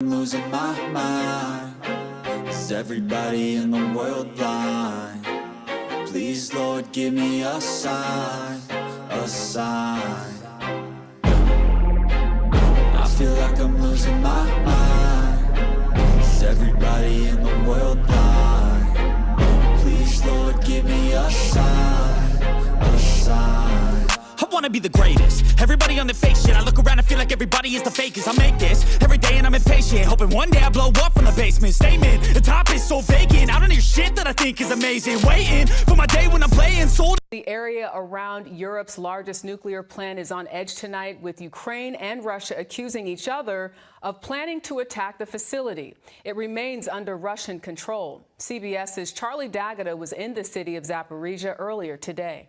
I'm losing my mind. Is everybody in the world blind? Please, Lord, give me a sign, a sign. I feel like I'm losing my mind. Is everybody in the world blind? Please, Lord, give me a sign, a sign. I wanna be the greatest. Everybody on the fake shit. I look around and feel like everybody is the fakest. I make this every day and I'm impatient, hoping one day I blow up from the basement. Statement, the top is so vacant. I don't hear shit that I think is amazing. Waiting for my day when I'm playing sold. The area around Europe's largest nuclear plant is on edge tonight, with Ukraine and Russia accusing each other of planning to attack the facility. It remains under Russian control. CBS's Charlie D'Agata was in the city of Zaporizhia earlier today.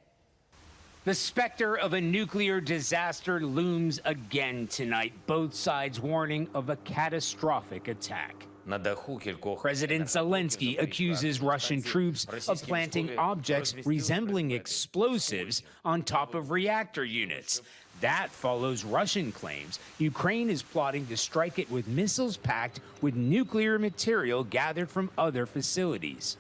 The specter of a nuclear disaster looms again tonight, both sides warning of a catastrophic attack. President Zelensky accuses Russian troops of planting objects resembling explosives on top of reactor units. That follows Russian claims Ukraine is plotting to strike it with missiles packed with nuclear material gathered from other facilities.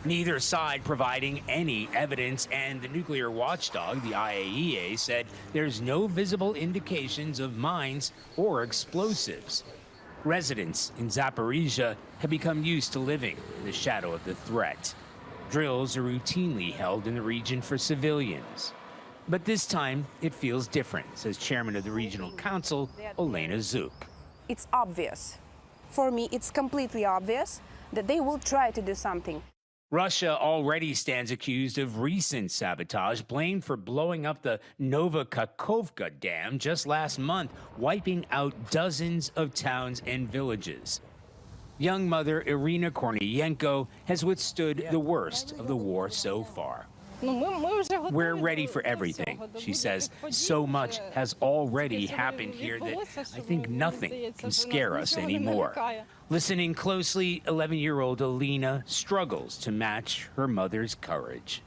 Neither side providing any evidence, and the nuclear watchdog, the IAEA, said there's no visible indications of mines or explosives. Residents in Zaporizhia have become used to living in the shadow of the threat. Drills are routinely held in the region for civilians. But this time, it feels different, says Chairman of the Regional Council, Olena Zuk. It's obvious. For me, it's completely obvious that they will try to do something. Russia already stands accused of recent sabotage, blamed for blowing up the Novokakhovka Dam just last month, wiping out dozens of towns and villages. Young mother Irina Korniyenko has withstood the worst of the war so far. We're ready for everything, she says. So much has already happened here that I think nothing can scare us anymore. Listening closely, 11-year-old Alina struggles to match her mother's courage.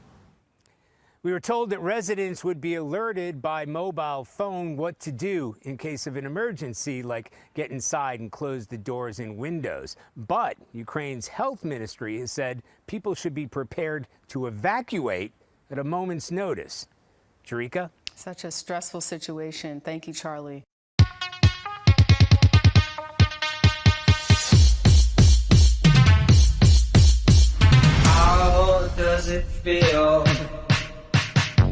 We were told that residents would be alerted by mobile phone what to do in case of an emergency, like get inside and close the doors and windows. But Ukraine's health ministry has said people should be prepared to evacuate at a moment's notice. Jarika? Such a stressful situation. Thank you, Charlie. How does it feel?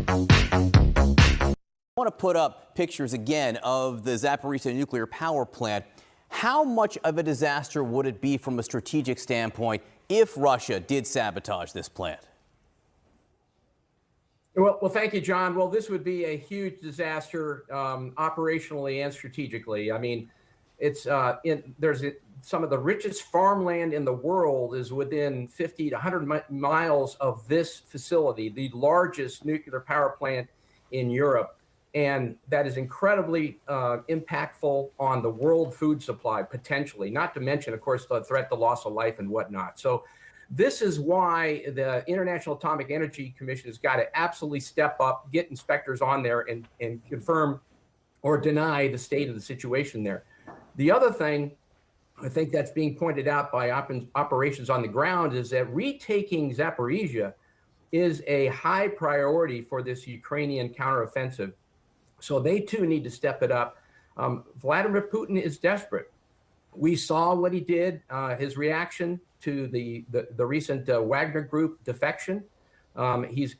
I want to put up pictures again of the Zaporizhia nuclear power plant. How much of a disaster would it be from a strategic standpoint if Russia did sabotage this plant? Well, thank you, John. Well, this would be a huge disaster operationally and strategically. I mean, it's some of the richest farmland in the world is within 50 to 100 miles of this facility, the largest nuclear power plant in Europe. And that is incredibly impactful on the world food supply, potentially, not to mention, of course, the threat to loss of life and whatnot. So this is why the International Atomic Energy Commission has got to absolutely step up, get inspectors on there and confirm or deny the state of the situation there. The other thing I think that's being pointed out by operations on the ground is that retaking Zaporizhia is a high priority for this Ukrainian counteroffensive. So they too need to step it up. Vladimir Putin is desperate. We saw what he did, his reaction to the recent Wagner Group defection. He's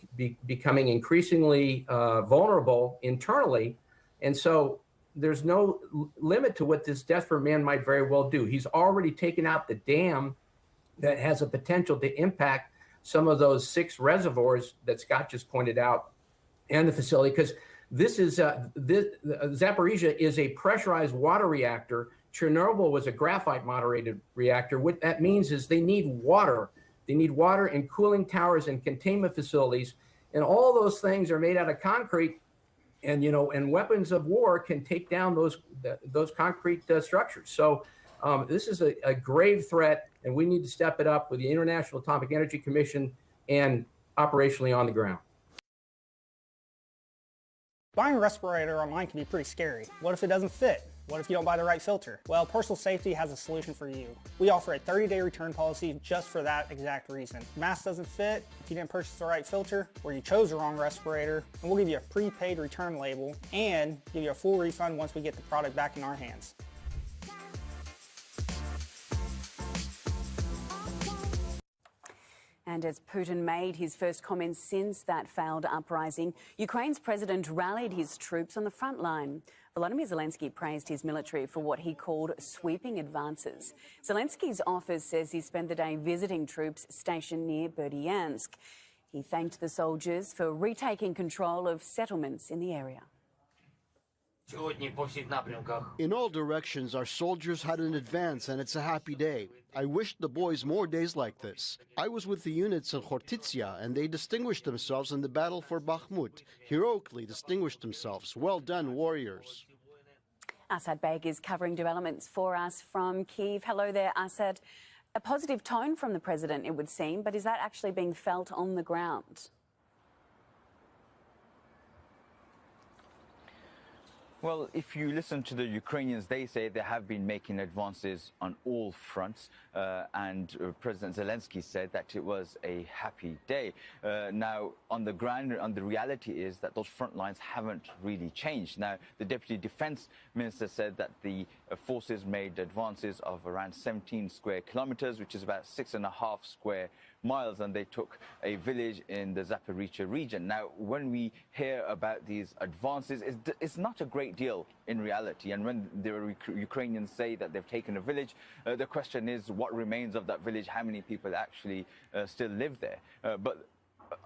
becoming increasingly vulnerable internally. And so there's no limit to what this desperate man might very well do. He's already taken out the dam that has a potential to impact some of those 6 reservoirs that Scott just pointed out and the facility, because this is Zaporizhia is a pressurized water reactor. Chernobyl was a graphite moderated reactor. What that means is they need water. They need water in cooling towers and containment facilities. And all those things are made out of concrete. And, and weapons of war can take down those concrete structures. So this is a grave threat, and we need to step it up with the International Atomic Energy Commission and operationally on the ground. Buying a respirator online can be pretty scary. What if it doesn't fit? What if you don't buy the right filter? Well, Personal Safety has a solution for you. We offer a 30-day return policy just for that exact reason. If the mask doesn't fit, if you didn't purchase the right filter, or you chose the wrong respirator, and we'll give you a prepaid return label and give you a full refund once we get the product back in our hands. And as Putin made his first comments since that failed uprising, Ukraine's president rallied his troops on the front line. Volodymyr Zelensky praised his military for what he called sweeping advances. Zelensky's office says he spent the day visiting troops stationed near Berdyansk. He thanked the soldiers for retaking control of settlements in the area. In all directions, our soldiers had an advance, and it's a happy day. I wished the boys more days like this. I was with the units in Khortytsia, and they distinguished themselves in the battle for Bakhmut. Heroically distinguished themselves. Well done, warriors. Asad Beg is covering developments for us from Kyiv. Hello there, Asad. A positive tone from the president, it would seem, but is that actually being felt on the ground? Well, if you listen to the Ukrainians, they say they have been making advances on all fronts, and President Zelensky said that it was a happy day. Now, on the ground, the reality is that those front lines haven't really changed. Now, the Deputy Defense Minister said that the forces made advances of around 17 square kilometers, which is about 6.5 square miles, and they took a village in the Zaporizhzhia region. Now, when we hear about these advances, it's not a great deal in reality. And when the Ukrainians say that they've taken a village, the question is what remains of that village, how many people actually still live there. But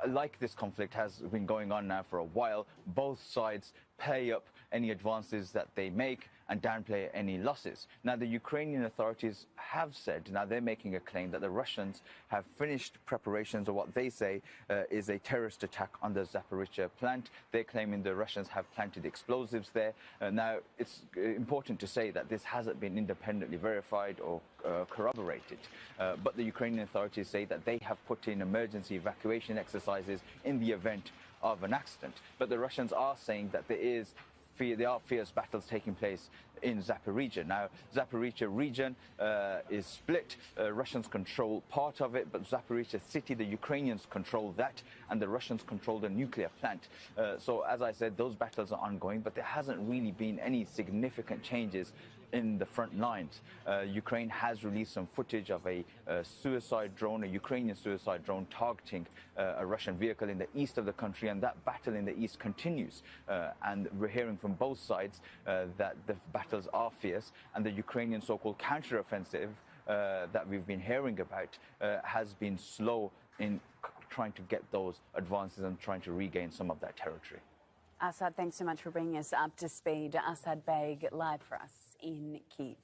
like this conflict has been going on now for a while, both sides play up any advances that they make and downplay any losses. Now, the Ukrainian authorities have said, now they're making a claim that the Russians have finished preparations of what they say is a terrorist attack on the Zaporizhzhia plant. They're claiming the Russians have planted explosives there. Now, it's important to say that this hasn't been independently verified or corroborated. But the Ukrainian authorities say that they have put in emergency evacuation exercises in the event of an accident. But the Russians are saying that there are fierce battles taking place in Zaporizhzhia. Now, Zaporizhzhia region is split. Russians control part of it, but Zaporizhzhia city, the Ukrainians control that, and the Russians control the nuclear plant. So, as I said, those battles are ongoing, but there hasn't really been any significant changes in the front lines. Ukraine has released some footage of a suicide drone, a Ukrainian suicide drone targeting a Russian vehicle in the east of the country, and that battle in the east continues. And we're hearing from both sides that the battles are fierce, and the Ukrainian so-called counteroffensive that we've been hearing about has been slow in trying to get those advances and trying to regain some of that territory. Asad, thanks so much for bringing us up to speed. Asad Beg, live for us in Kyiv.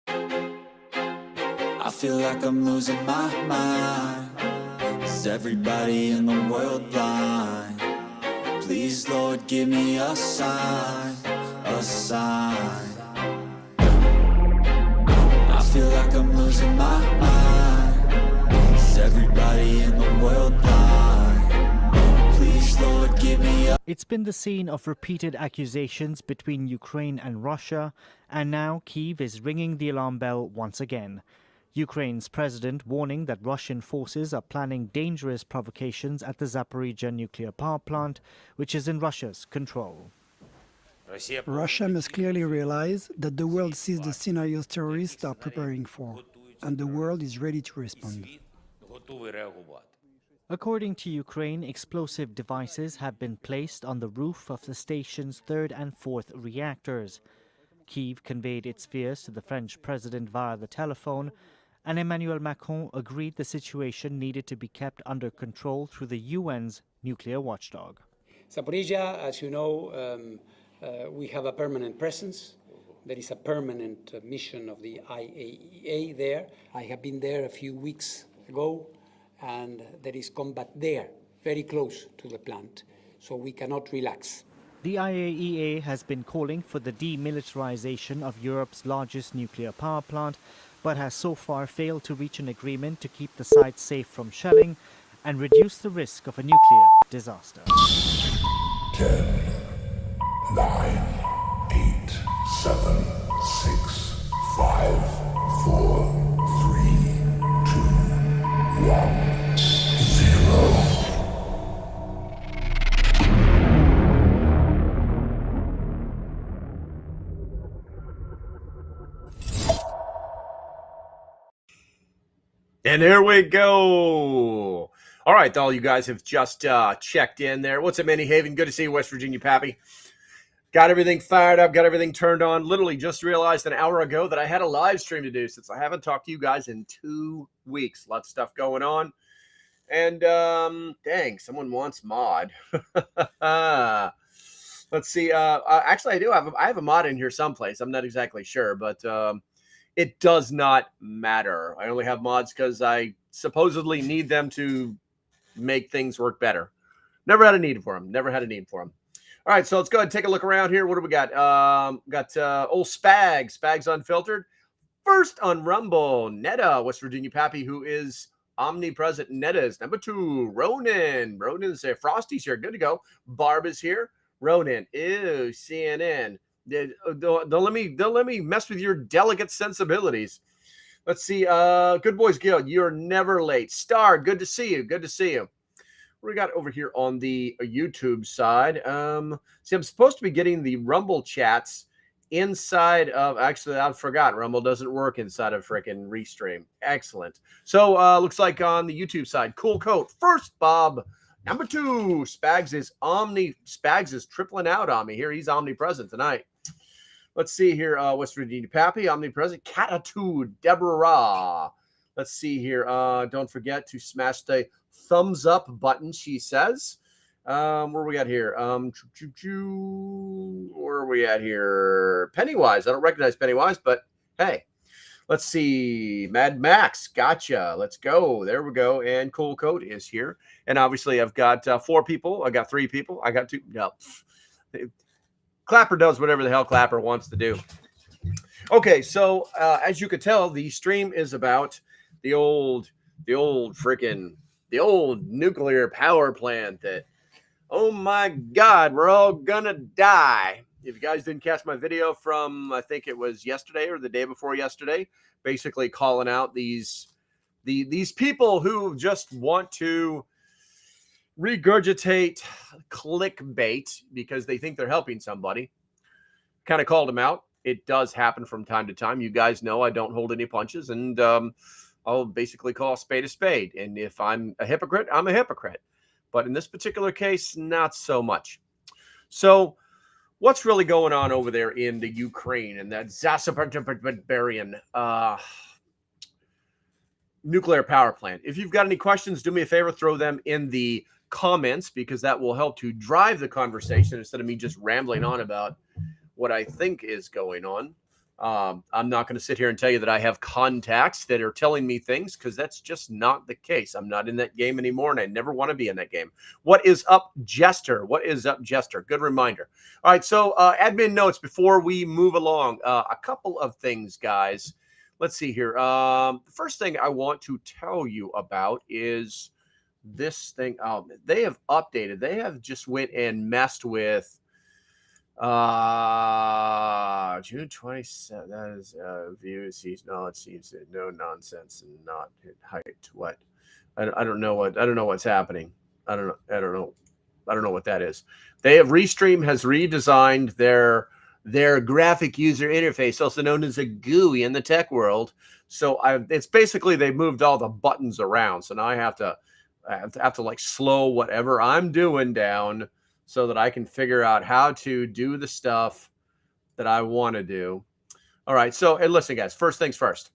I feel like I'm losing my mind. Is everybody in the world blind? Please, Lord, give me a sign, a sign. I feel like I'm losing my mind. Is everybody in the world blind? Please, Lord, give me a... It's been the scene of repeated accusations between Ukraine and Russia, and now Kyiv is ringing the alarm bell once again. Ukraine's president warning that Russian forces are planning dangerous provocations at the Zaporizhzhia nuclear power plant, which is in Russia's control. Russia must clearly realize that the world sees the scenarios terrorists are preparing for, and the world is ready to respond. According to Ukraine, explosive devices have been placed on the roof of the station's third and fourth reactors. Kyiv conveyed its fears to the French president via the telephone, and Emmanuel Macron agreed the situation needed to be kept under control through the UN's nuclear watchdog. Zaporizhzhia, as you know, we have a permanent presence. There is a permanent mission of the IAEA there. I have been there a few weeks ago, and there is combat there, very close to the plant, so we cannot relax. The IAEA has been calling for the demilitarization of Europe's largest nuclear power plant, but has so far failed to reach an agreement to keep the site safe from shelling and reduce the risk of a nuclear disaster. 10, 9, 7, 6, 5, 4, 3, 2, 1, 0. And here we go. All right, all you guys have just checked in there. What's up, Manny Haven? Good to see you, West Virginia Pappy. Got everything fired up, got everything turned on. Literally just realized an hour ago that I had a live stream to do since I haven't talked to you guys in 2 weeks. Lots of stuff going on. And dang, someone wants mod. Let's see. Actually, I have a mod in here someplace. I'm not exactly sure, but it does not matter. I only have mods because I supposedly need them to make things work better. Never had a need for them. Never had a need for them. All right, so let's go ahead and take a look around here. What do we got? Got old Spags Unfiltered. First on Rumble, Netta, West Virginia Pappy, who is omnipresent. Netta is number 2. Ronan's there. Frosty's here. Good to go. Barb is here. Ronan. Ew, CNN. Don't let me mess with your delicate sensibilities. Let's see. Good Boys Guild, you're never late. Star, good to see you. Good to see you. What do we got over here on the YouTube side? See, I'm supposed to be getting the Rumble chats inside of. Actually, I forgot. Rumble doesn't work inside of freaking Restream. Excellent. So looks like on the YouTube side, Cool Coat first. Bob. Number 2, Spags is tripling out on me here. He's omnipresent tonight. Let's see here. West Virginia Pappy, omnipresent. Catitude, Deborah. Let's see here. Don't forget to smash the thumbs up button, she says. Where we got here? Where are we at here? Pennywise. I don't recognize Pennywise, but hey. Let's see. Mad Max. Gotcha. Let's go. There we go. And Cool Coat is here. And obviously, I've got 4 people. I got 3 people. I got 2. No. Clapper does whatever the hell Clapper wants to do. Okay, so as you could tell, the stream is about the old nuclear power plant that, oh my God, we're all gonna die. If you guys didn't catch my video from, I think it was yesterday or the day before yesterday, basically calling out these people who just want to regurgitate clickbait because they think they're helping somebody. Kind of called them out. It does happen from time to time. You guys know I don't hold any punches, and I'll basically call a spade. And if I'm a hypocrite, I'm a hypocrite. But in this particular case, not so much. So what's really going on over there in the Ukraine and that Zaporizhzhia nuclear power plant? If you've got any questions, do me a favor, throw them in the comments, because that will help to drive the conversation instead of me just rambling on about what I think is going on. I'm not going to sit here and tell you that I have contacts that are telling me things, because that's just not the case. I'm not in that game anymore, and I never want to be in that game. What is up, Jester? What is up, Jester? Good reminder. All right, so admin notes before we move along. A couple of things, guys. Let's see here. The first thing I want to tell you about is this thing. They have updated. They have just went and messed with June 27th. That is views. He's knowledge seems no nonsense and not hit height. What? I don't know what's happening. I don't know what that is. They have Restream has redesigned their graphic user interface, also known as a GUI in the tech world. So it's basically they moved all the buttons around. So now I have to like slow whatever I'm doing down so that I can figure out how to do the stuff that I want to do. All right. So, and listen, guys, first things first.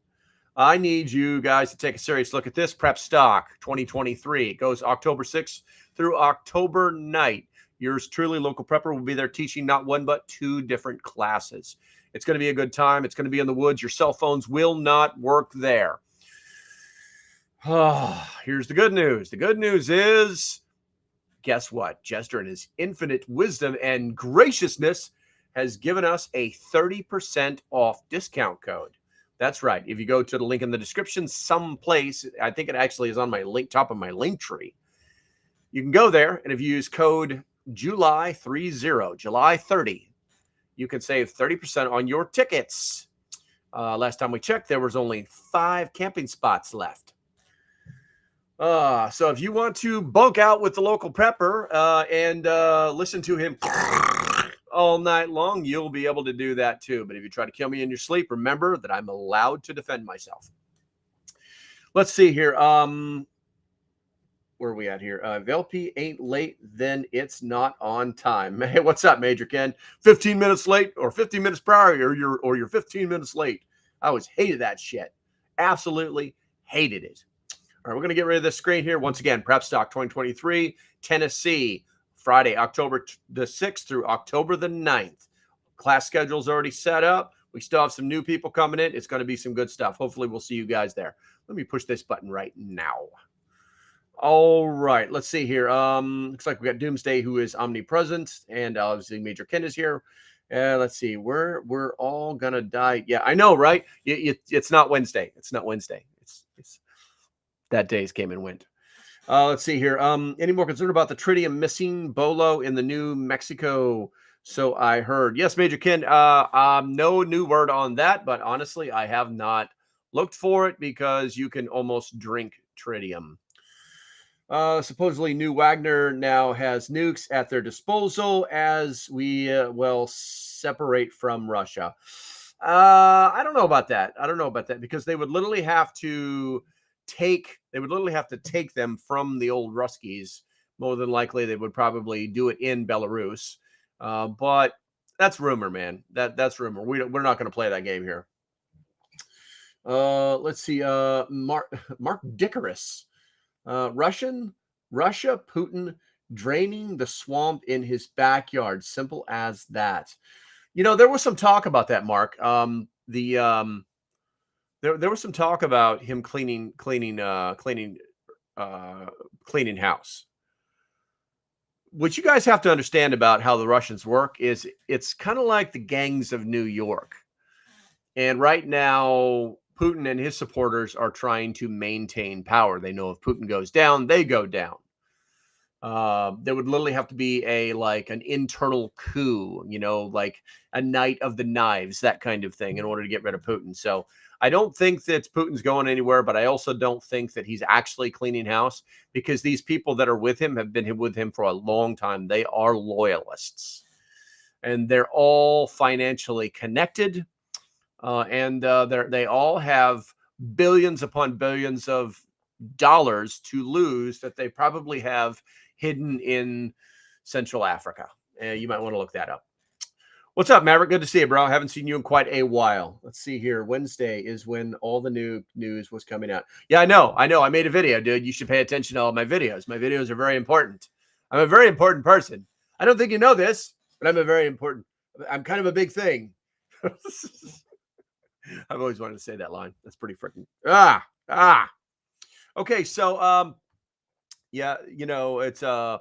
I need you guys to take a serious look at this PrepStock 2023. It goes October 6th through October 9th. Yours truly, Local Prepper, will be there teaching not 1 but 2 different classes. It's going to be a good time. It's going to be in the woods. Your cell phones will not work there. Here's the good news. The good news is, guess what? Jester, in his infinite wisdom and graciousness, has given us a 30% off discount code. That's right. If you go to the link in the description someplace, I think it actually is on my link, top of my link tree. You can go there, and if you use code July 30, you can save 30% on your tickets. Last time we checked, there was only 5 camping spots left. So if you want to bunk out with the local prepper and listen to him all night long, you'll be able to do that too. But if you try to kill me in your sleep, remember that I'm allowed to defend myself. Let's see here. Where are we at here? If LP ain't late, then it's not on time. Hey, what's up, Major Ken? 15 minutes late or 15 minutes prior, or you're 15 minutes late. I always hated that shit. Absolutely hated it. All right, we're going to get rid of this screen here. Once again, PrepStock 2023, Tennessee, Friday, October the 6th through October the 9th. Class schedule's already set up. We still have some new people coming in. It's going to be some good stuff. Hopefully, we'll see you guys there. Let me push this button right now. All right, let's see here. Looks like we got Doomsday, who is omnipresent, and obviously Major Ken is here. Let's see. We're all gonna die. Yeah, I know, right? It's not Wednesday. It's not Wednesday. It's that days came and went. Let's see here. Any more concerned about the tritium missing Bolo in the New Mexico? So I heard. Yes, Major Ken. No new word on that, but honestly, I have not looked for it because you can almost drink tritium. Supposedly, New Wagner now has nukes at their disposal as we separate from Russia. I don't know about that. I don't know about that because they would literally have to take them from the old Ruskies. More than likely, they would probably do it in Belarus. But that's rumor, man. That's rumor. We're not going to play that game here. Let's see. Mark Dickerus. Russia, Putin draining the swamp in his backyard. Simple as that. You know, there was some talk about that, Mark. There was some talk about him cleaning house. What you guys have to understand about how the Russians work is it's kind of like the gangs of New York. And right now, Putin and his supporters are trying to maintain power. They know if Putin goes down, they go down. There would literally have to be an internal coup, like a night of the knives, that kind of thing, in order to get rid of Putin. So I don't think that Putin's going anywhere, but I also don't think that he's actually cleaning house because these people that are with him have been with him for a long time. They are loyalists, and they're all financially connected. And they all have billions upon billions of dollars to lose that they probably have hidden in Central Africa. You might want to look that up. What's up, Maverick? Good to see you, bro. I haven't seen you in quite a while. Let's see here. Wednesday is when all the new news was coming out. Yeah, I know. I made a video, dude. You should pay attention to all my videos. My videos are very important. I'm a very important person. I don't think you know this, but I'm kind of a big thing. I've always wanted to say that line. That's pretty freaking Okay, so yeah, it's the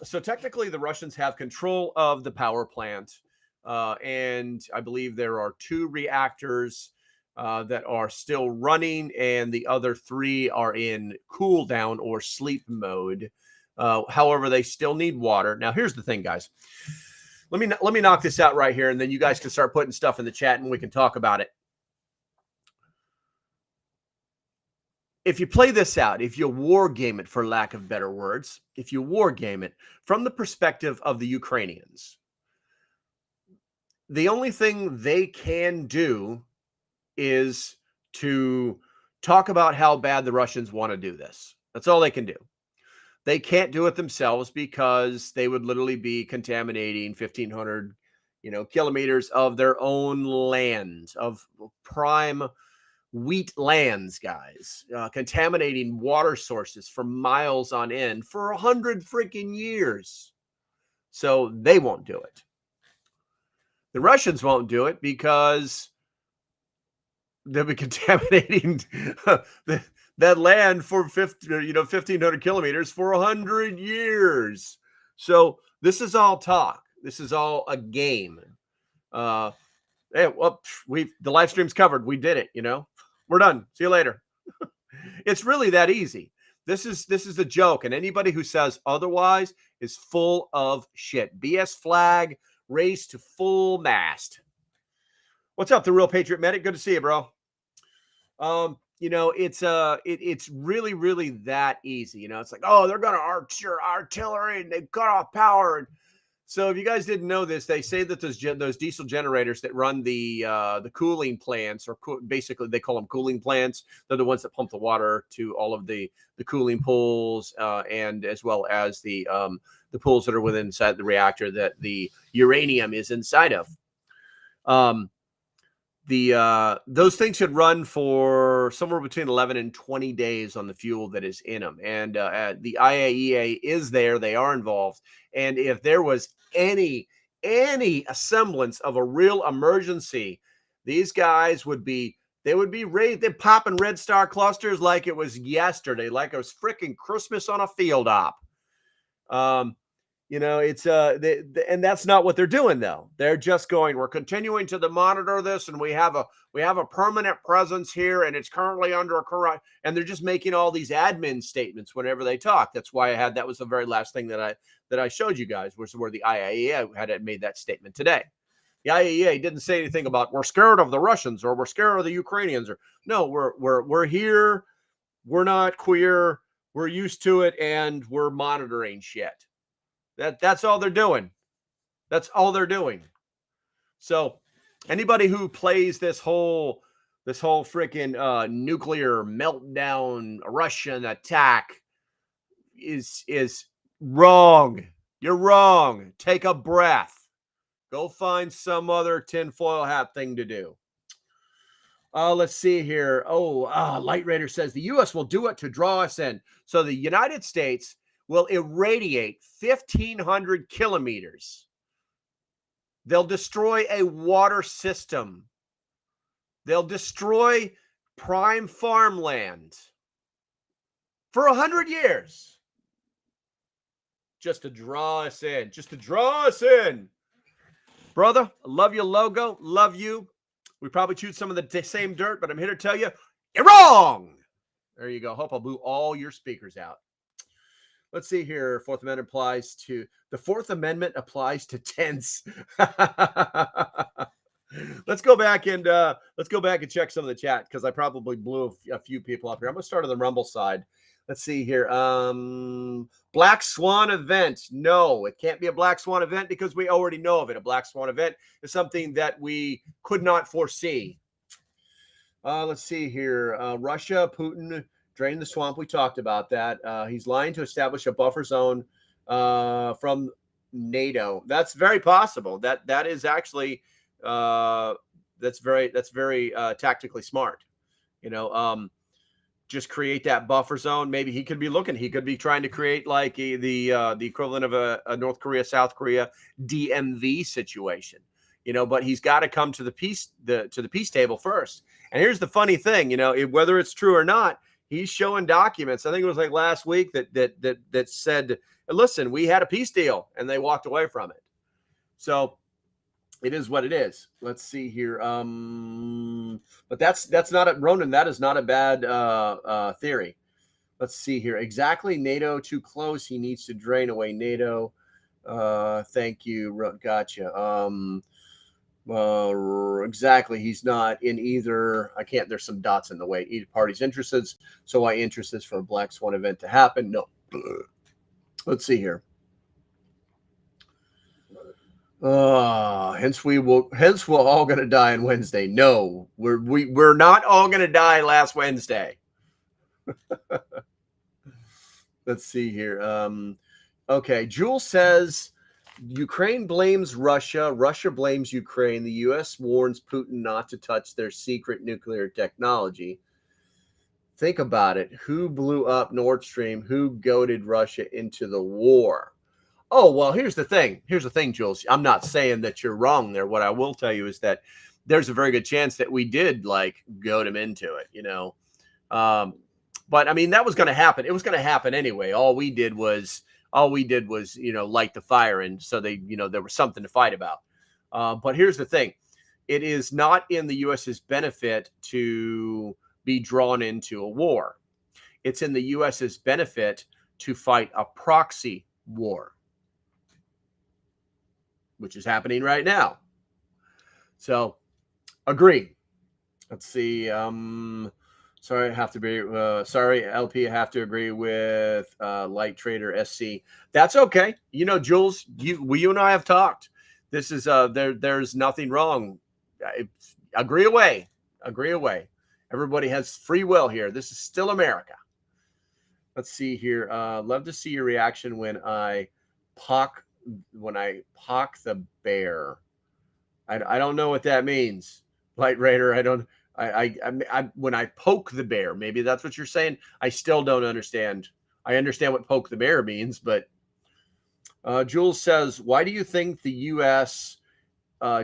So technically, the Russians have control of the power plant, and I believe there are 2 reactors that are still running, and the other 3 are in cool down or sleep mode. However, they still need water. Now, here's the thing, guys. Let me knock this out right here, and then you guys can start putting stuff in the chat, and we can talk about it. If you play this out, if you war game it, for lack of better words, if you war game it from the perspective of the Ukrainians, the only thing they can do is to talk about how bad the Russians want to do this. That's all they can do. They can't do it themselves because they would literally be contaminating 1,500, kilometers of their own land, of prime wheat lands, guys, contaminating water sources for miles on end for 100 freaking years. So they won't do it. The Russians won't do it because they'll be contaminating that land for 1,500 kilometers for 100 years. So this is all talk. This is all a game. Hey, well, the live stream's covered. We did it. We're done. See you later. It's really that easy. This is a joke, and anybody who says otherwise is full of shit. BS flag, raised to full mast. What's up, the Real Patriot Medic? Good to see you, bro. You know, it's really, really that easy. You know, it's like, oh, they're gonna arch your artillery and they cut off power. And so, if you guys didn't know this, they say that those diesel generators that run the cooling plants, or basically they call them cooling plants. They're the ones that pump the water to all of the cooling pools, and as well as the pools that are within inside the reactor that the uranium is inside of. Those things should run for somewhere between 11 and 20 days on the fuel that is in them. And the IAEA is there. They are involved. And if there was any semblance of a real emergency, these guys would be raised. They're popping red star clusters like it was yesterday, like it was freaking Christmas on a field op. You know, it's and that's not what they're doing, though. They're just going, we're continuing to monitor this, and we have a permanent presence here, and it's currently under a current, and they're just making all these admin statements whenever they talk. That's why that was the very last thing that I showed you guys, was where the IAEA had made that statement today. The IAEA didn't say anything about we're scared of the Russians or we're scared of the Ukrainians, or no, we're here, we're not queer, we're used to it, and we're monitoring shit. That's all they're doing. That's all they're doing. So anybody who plays this whole freaking nuclear meltdown Russian attack is wrong. You're wrong. Take a breath. Go find some other tinfoil hat thing to do. Let's see here. Light Raider says the U.S. will do it to draw us in. So the United States will irradiate 1,500 kilometers. They'll destroy a water system. They'll destroy prime farmland for 100 years. Just to draw us in. Just to draw us in. Brother, I love your logo. Love you. We probably chewed some of the same dirt, but I'm here to tell you, you're wrong. There you go. Hope I blew all your speakers out. Let's see here. The Fourth Amendment applies to tents. Let's go back and check some of the chat, because I probably blew a few people up here. I'm going to start on the Rumble side. Let's see here. Black Swan event. No, it can't be a Black Swan event because we already know of it. A Black Swan event is something that we could not foresee. Let's see here. Russia, Putin drain the swamp. We talked about that. He's lying to establish a buffer zone from NATO. That's very possible. That is actually that's very tactically smart. You know, just create that buffer zone. Maybe he could be looking. He could be trying to create like the equivalent of a North Korea, South Korea DMV situation. You know, but he's got to come to the peace table first. And here's the funny thing. You know, whether it's true or not, he's showing documents. I think it was like last week that said, listen, we had a peace deal, and they walked away from it. So it is what it is. Let's see here. But that's not Ronan. That is not a bad theory. Let's see here. Exactly. NATO too close. He needs to drain away NATO. Thank you. Gotcha. Exactly. He's not in either. I can't. There's some dots in the way. Either party's interested. So why interested for a Black Swan event to happen? No. Let's see here. Hence we're all going to die on Wednesday. No, we're not all going to die last Wednesday. Let's see here. Okay. Jules says Ukraine blames Russia. Russia blames Ukraine. The U.S. warns Putin not to touch their secret nuclear technology. Think about it. Who blew up Nord Stream? Who goaded Russia into the war? Oh, well, here's the thing. Jules. I'm not saying that you're wrong there. What I will tell you is that there's a very good chance that we did goad him into it, you know. But I mean, that was going to happen. It was going to happen anyway. All we did was, you know, light the fire. And so there was something to fight about. But here's the thing. It is not in the U.S.'s benefit to be drawn into a war. It's in the U.S.'s benefit to fight a proxy war. which is happening right now. So, agree. Let's see. Sorry, I have to be. Sorry, LP. I have to agree with Light Trader SC. That's okay. You know, Jules, you and I have talked. This is there's nothing wrong. Agree away. Agree away. Everybody has free will here. This is still America. Let's see here. Love to see your reaction when I pock the bear. I don't know what that means, Light Raider. I don't. I when I poke the bear, maybe that's what you're saying. I still don't understand. I understand what poke the bear means, but Jules says, why do you think the U.S.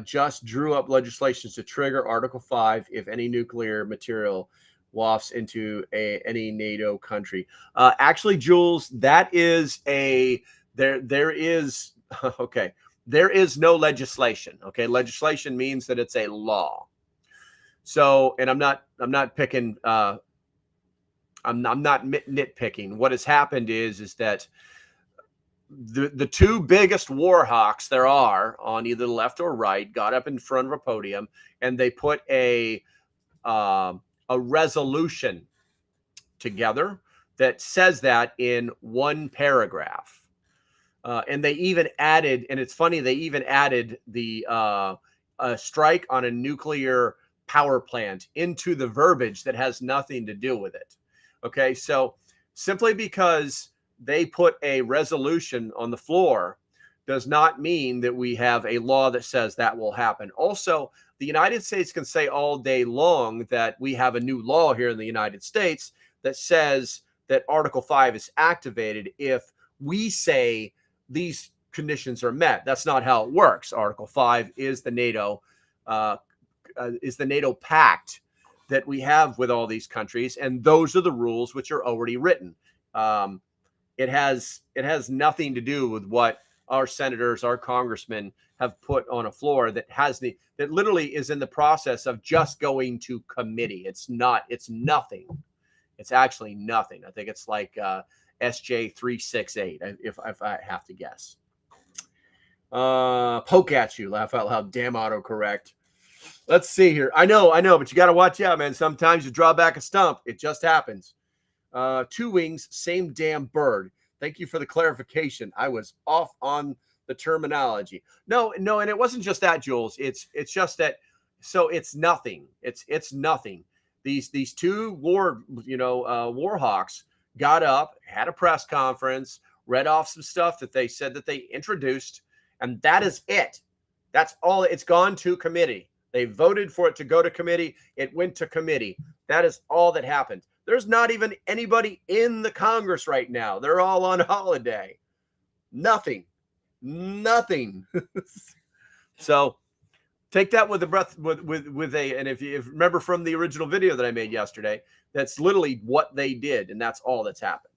Just drew up legislation to trigger Article 5 if any nuclear material wafts into any NATO country? Actually, Jules, that is there is okay. There is no legislation. Okay, legislation means that it's a law. So, and I'm not picking. I'm not nitpicking. What has happened is that the two biggest war hawks there are on either the left or right got up in front of a podium and they put a resolution together that says that in one paragraph. And they even added, and it's funny, they even added the strike on a nuclear power plant into the verbiage that has nothing to do with it. Okay, so simply because they put a resolution on the floor does not mean that we have a law that says that will happen. Also, the United States can say all day long that we have a new law here in the United States that says that Article 5 is activated if we say these conditions are met. That's not how it works. Article 5 is the NATO pact that we have with all these countries, and those are the rules which are already written. It has nothing to do with what our senators, our congressmen have put on a floor that literally is in the process of just going to committee. It's nothing. It's actually nothing. I think it's like SJ 368, if I have to guess. Poke at you, laugh out loud, damn autocorrect. Let's see here. I know, but you got to watch out, man. Sometimes you draw back a stump. It just happens. Two wings, same damn bird. Thank you for the clarification. I was off on the terminology. No, and it wasn't just that, Jules. It's just that. So it's nothing. It's nothing. These two war hawks got up, had a press conference, read off some stuff that they said that they introduced, and that is it. That's all. It's gone to committee. They voted for it to go to committee. It went to committee. That is all that happened. There's not even anybody in the Congress right now. They're all on holiday. Nothing. So take that with a breath, and if you remember from the original video that I made yesterday, that's literally what they did, and that's all that's happened.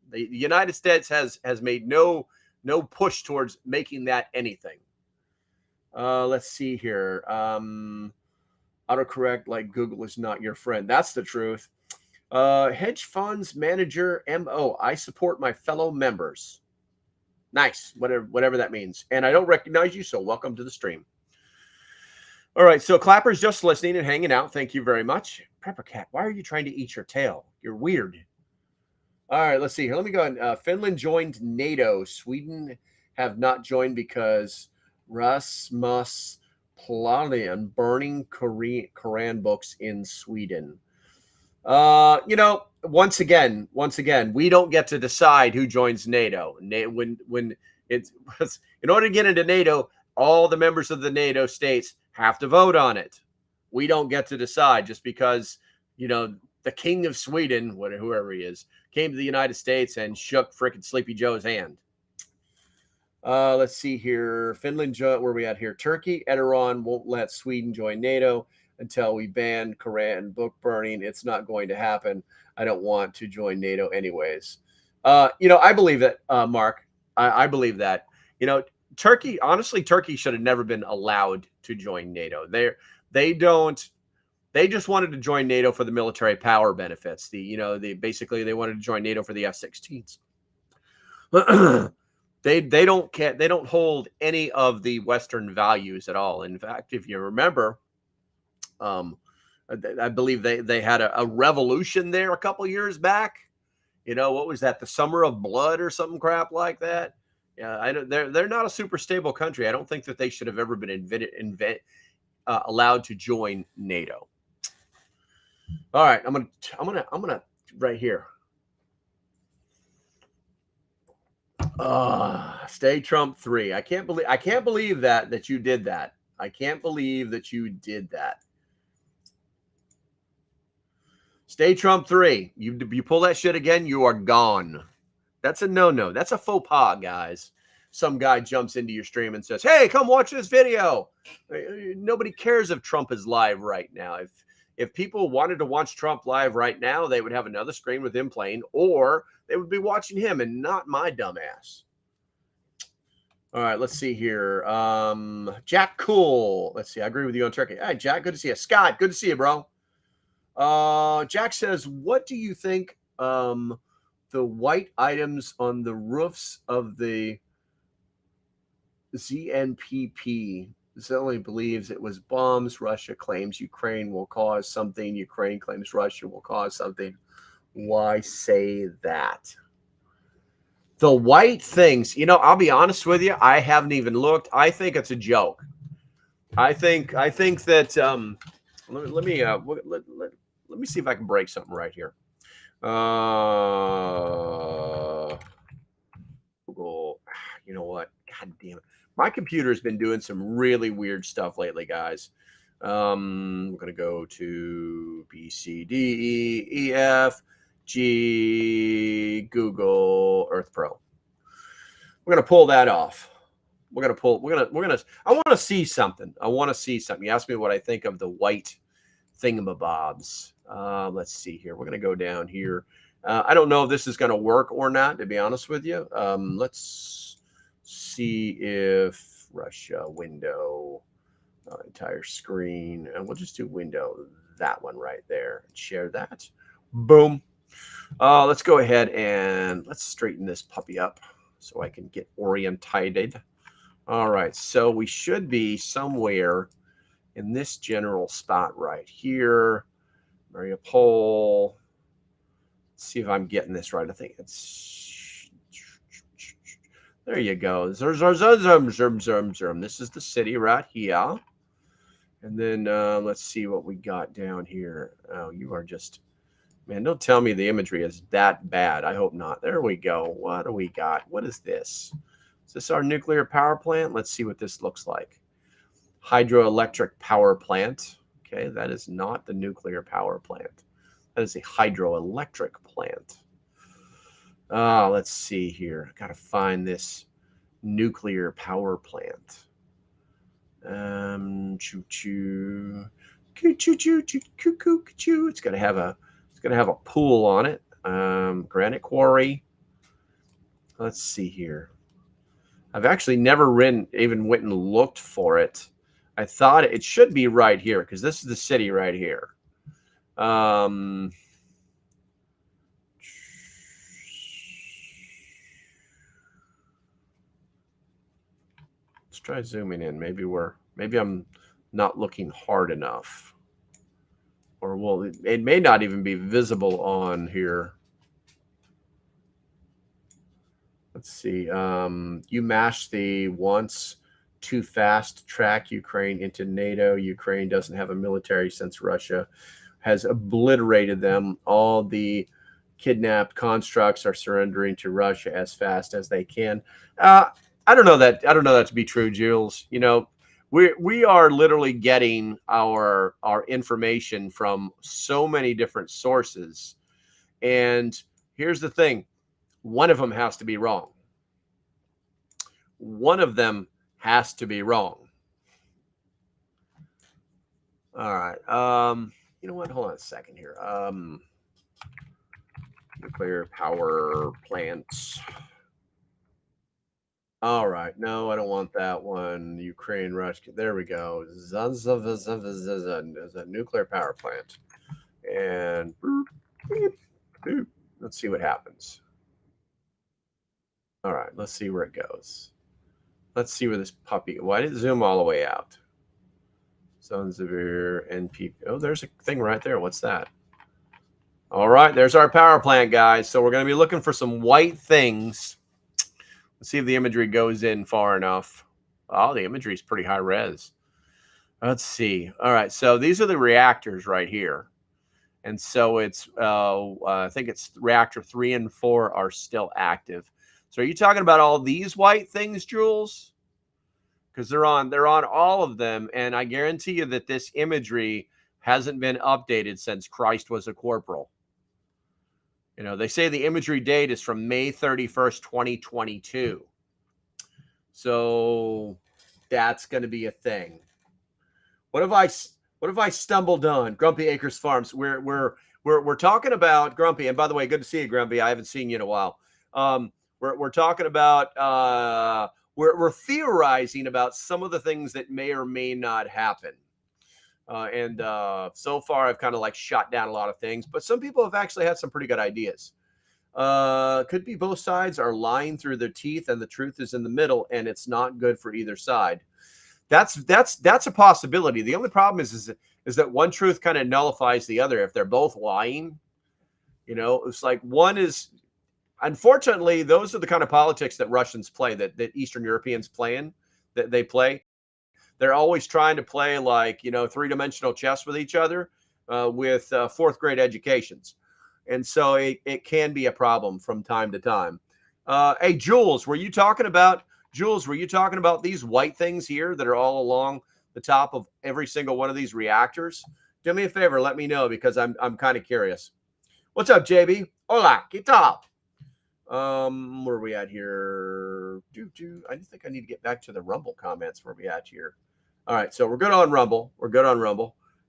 The United States has made no push towards making that anything. Let's see here. Autocorrect like Google is not your friend. That's the truth. Hedge funds manager MO. I support my fellow members. Nice. Whatever that means. And I don't recognize you, so welcome to the stream. All right. So Clapper's just listening and hanging out. Thank you very much. Prepper Cat, why are you trying to eat your tail? You're weird. All right. Let's see here. Let me go on. Finland joined NATO. Sweden have not joined because Rasmus Paludan burning Quran books in Sweden. Once again, we don't get to decide who joins NATO. When it's in order to get into NATO, all the members of the NATO states have to vote on it. We don't get to decide just because, the king of Sweden, whoever he is, came to the United States and shook frickin' Sleepy Joe's hand. Let's see here. Finland, where are we at here? Turkey, Erdogan won't let Sweden join NATO until we ban Quran book burning. It's not going to happen. I don't want to join NATO anyways. I believe that, Mark. I believe that. Turkey should have never been allowed to join NATO. They just wanted to join NATO for the military power benefits. Basically they wanted to join NATO for the F-16s. They don't care. They don't hold any of the Western values at all. In fact, if you remember, I believe they had a revolution there a couple years back. You know, what was that? The Summer of Blood or something crap like that. Yeah, I don't. They're not a super stable country. I don't think that they should have ever been allowed to join NATO. All right, I'm gonna right here. Stay Trump 3. I can't believe that you did that. I can't believe that you did that. Stay Trump 3. You pull that shit again, you are gone. That's a no. That's a faux pas, guys. Some guy jumps into your stream and says, "Hey, come watch this video." Nobody cares if Trump is live right now. If people wanted to watch Trump live right now, they would have another screen with him playing, or they would be watching him and not my dumbass. All right, let's see here. Jack Cool. Let's see. I agree with you on Turkey. Hey, Jack, good to see you. Scott, good to see you, bro. Jack says, what do you think the white items on the roofs of the ZNPP? Zelensky believes it was bombs. Russia claims Ukraine will cause something. Ukraine claims Russia will cause something. Why say that? The white things, you know, I'll be honest with you. I haven't even looked. I think it's a joke. I think that let me see if I can break something right here. Google, you know what? God damn it. My computer's been doing some really weird stuff lately, guys. I'm going to go to B, C, D, E, E, F, G, Google, Earth Pro. We're going to pull that off. I want to see something. You asked me what I think of the white thingamabobs. Let's see here. We're going to go down here. I don't know if this is going to work or not, to be honest with you. Let's see if Russia window, entire screen, and we'll just do window, that one right there, and share that. Boom. Let's go ahead and let's straighten this puppy up so I can get orientated. All right, so we should be somewhere in this general spot right here. Mariupol. Let's see if I'm getting this right. I think it's there. You go. This is the city right here. And then let's see what we got down here. Oh, you are just, man, don't tell me the imagery is that bad. I hope not. There we go. What do we got? What is this? Is this our nuclear power plant? Let's see what this looks like. Hydroelectric power plant. Okay, that is not the nuclear power plant. That is a hydroelectric plant. Let's see here. Got to find this nuclear power plant. Choo choo, choo choo choo choo choo choo. It's gonna have a pool on it. Granite quarry. Let's see here. I've actually never even went and looked for it. I thought it should be right here because this is the city right here. Let's try zooming in. Maybe I'm not looking hard enough. Or it may not even be visible on here. Let's see. You mashed the once too fast track Ukraine into NATO. Ukraine doesn't have a military since Russia has obliterated them. All the kidnapped constructs are surrendering to Russia as fast as they can. I don't know that to be true, Jules. You know, we are literally getting our information from so many different sources. And here's the thing. One of them has to be wrong. One of them has to be wrong. All right. You know what? Hold on a second here. Nuclear power plants. All right. No, I don't want that one. Ukraine, Russia. There we go. There's a nuclear power plant. And let's see what happens. All right, let's see where it goes. Let's see where this puppy. Why did it zoom all the way out? Zones of your NP. Oh, there's a thing right there. What's that? All right, there's our power plant, guys. So we're going to be looking for some white things. Let's see if the imagery goes in far enough. Oh, the imagery is pretty high res. Let's see. All right, so these are the reactors right here. And so it's, I think it's reactor 3 and 4 are still active. So are you talking about all these white things, Jules? Because they're on all of them, and I guarantee you that this imagery hasn't been updated since Christ was a corporal. You know, they say the imagery date is from May 31st, 2022. So that's going to be a thing. What have I stumbled on? Grumpy Acres Farms. We're talking about Grumpy, and by the way, good to see you, Grumpy. I haven't seen you in a while. We're talking about we're theorizing about some of the things that may or may not happen. And so far, I've kind of like shot down a lot of things, but some people have actually had some pretty good ideas. Could be both sides are lying through their teeth, and the truth is in the middle, and it's not good for either side. That's a possibility. The only problem is that one truth kind of nullifies the other if they're both lying. You know, it's like one is. Unfortunately, those are the kind of politics that Russians play, that Eastern Europeans play. They're always trying to play like, you know, three-dimensional chess with each other with fourth grade educations. And so it can be a problem from time to time. Hey, Jules, were you talking about these white things here that are all along the top of every single one of these reactors? Do me a favor, let me know, because I'm kind of curious. What's up, JB? Hola, ¿qué tal? Where are we at here? I think I need to get back to the Rumble comments. Where are we at here? All right, so we're good on Rumble.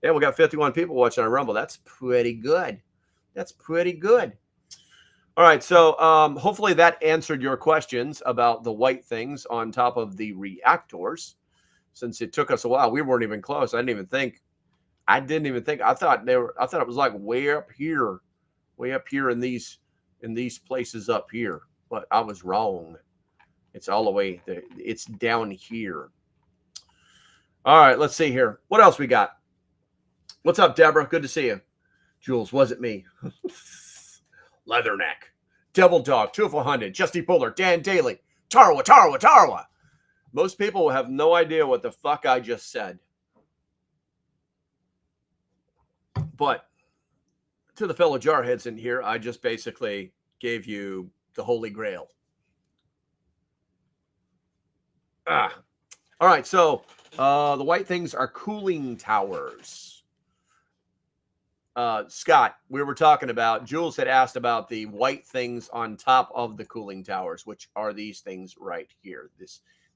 Yeah, we got 51 people watching on Rumble. That's pretty good. All right, so hopefully that answered your questions about the white things on top of the reactors. Since it took us a while, we weren't even close. I didn't even think. I thought it was like way up here in these places up here, but I was wrong. It's all the way there. It's down here. All right, let's see here. What else we got? What's up, Deborah? Good to see you. Jules, was it me? Leatherneck, Devil Dog, 2-400, Justy Puller, Dan Daly, Tarwa. Most people have no idea what the fuck I just said. But to the fellow jarheads in here, I just basically gave you the Holy Grail. All right, so the white things are cooling towers. Scott, we were talking about, Jules had asked about the white things on top of the cooling towers, which are these things right here.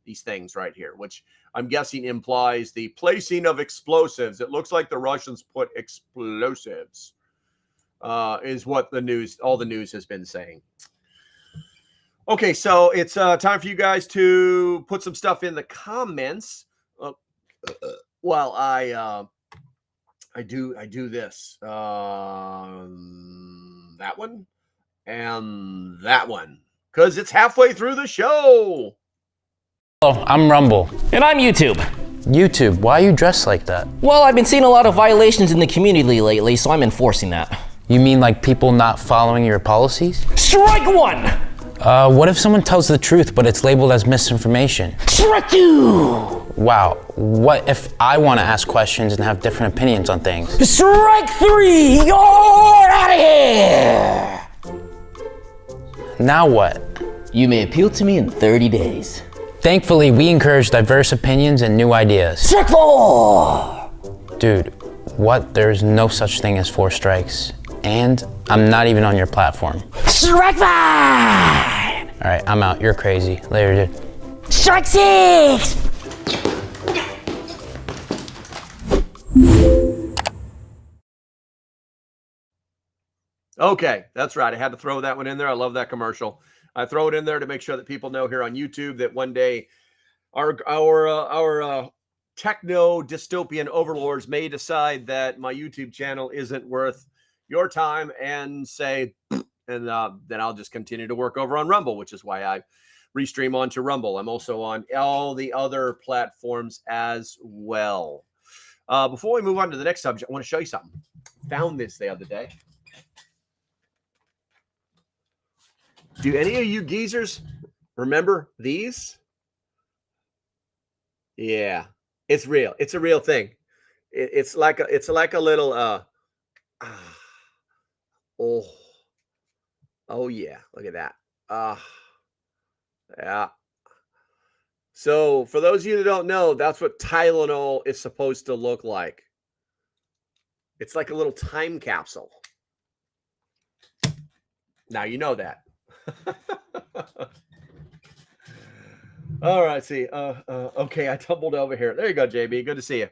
These things right here, which I'm guessing implies the placing of explosives. It looks like the Russians put explosives. Is what all the news has been saying. Okay, so it's time for you guys to put some stuff in the comments while I do this. That one and that one, because it's halfway through the show. Hello, I'm Rumble. And I'm YouTube. YouTube, why are you dressed like that? Well, I've been seeing a lot of violations in the community lately, so I'm enforcing that. You mean like people not following your policies? Strike one! What if someone tells the truth, but it's labeled as misinformation? Strike two! Wow, what if I want to ask questions and have different opinions on things? Strike three! You're out of here! Now what? You may appeal to me in 30 days. Thankfully, we encourage diverse opinions and new ideas. Strike four! Dude, what? There's no such thing as 4 strikes. And I'm not even on your platform. Strike five! All right, I'm out. You're crazy. Later, dude. Strike six! Okay, that's right. I had to throw that one in there. I love that commercial. I throw it in there to make sure that people know here on YouTube that one day our techno dystopian overlords may decide that my YouTube channel isn't worth your time and say, and then I'll just continue to work over on Rumble, which is why restream onto Rumble. I'm also on all the other platforms as well. Before we move on to the next subject, I want to show you something. Found this the other day. Do any of you geezers remember these? Yeah, it's real. It's a real thing. It's like a little oh yeah, look at that. Yeah. So for those of you that don't know, that's what Tylenol is supposed to look like. It's like a little time capsule. Now you know that. All right, see. Okay, I tumbled over here. There you go, JB. Good to see you.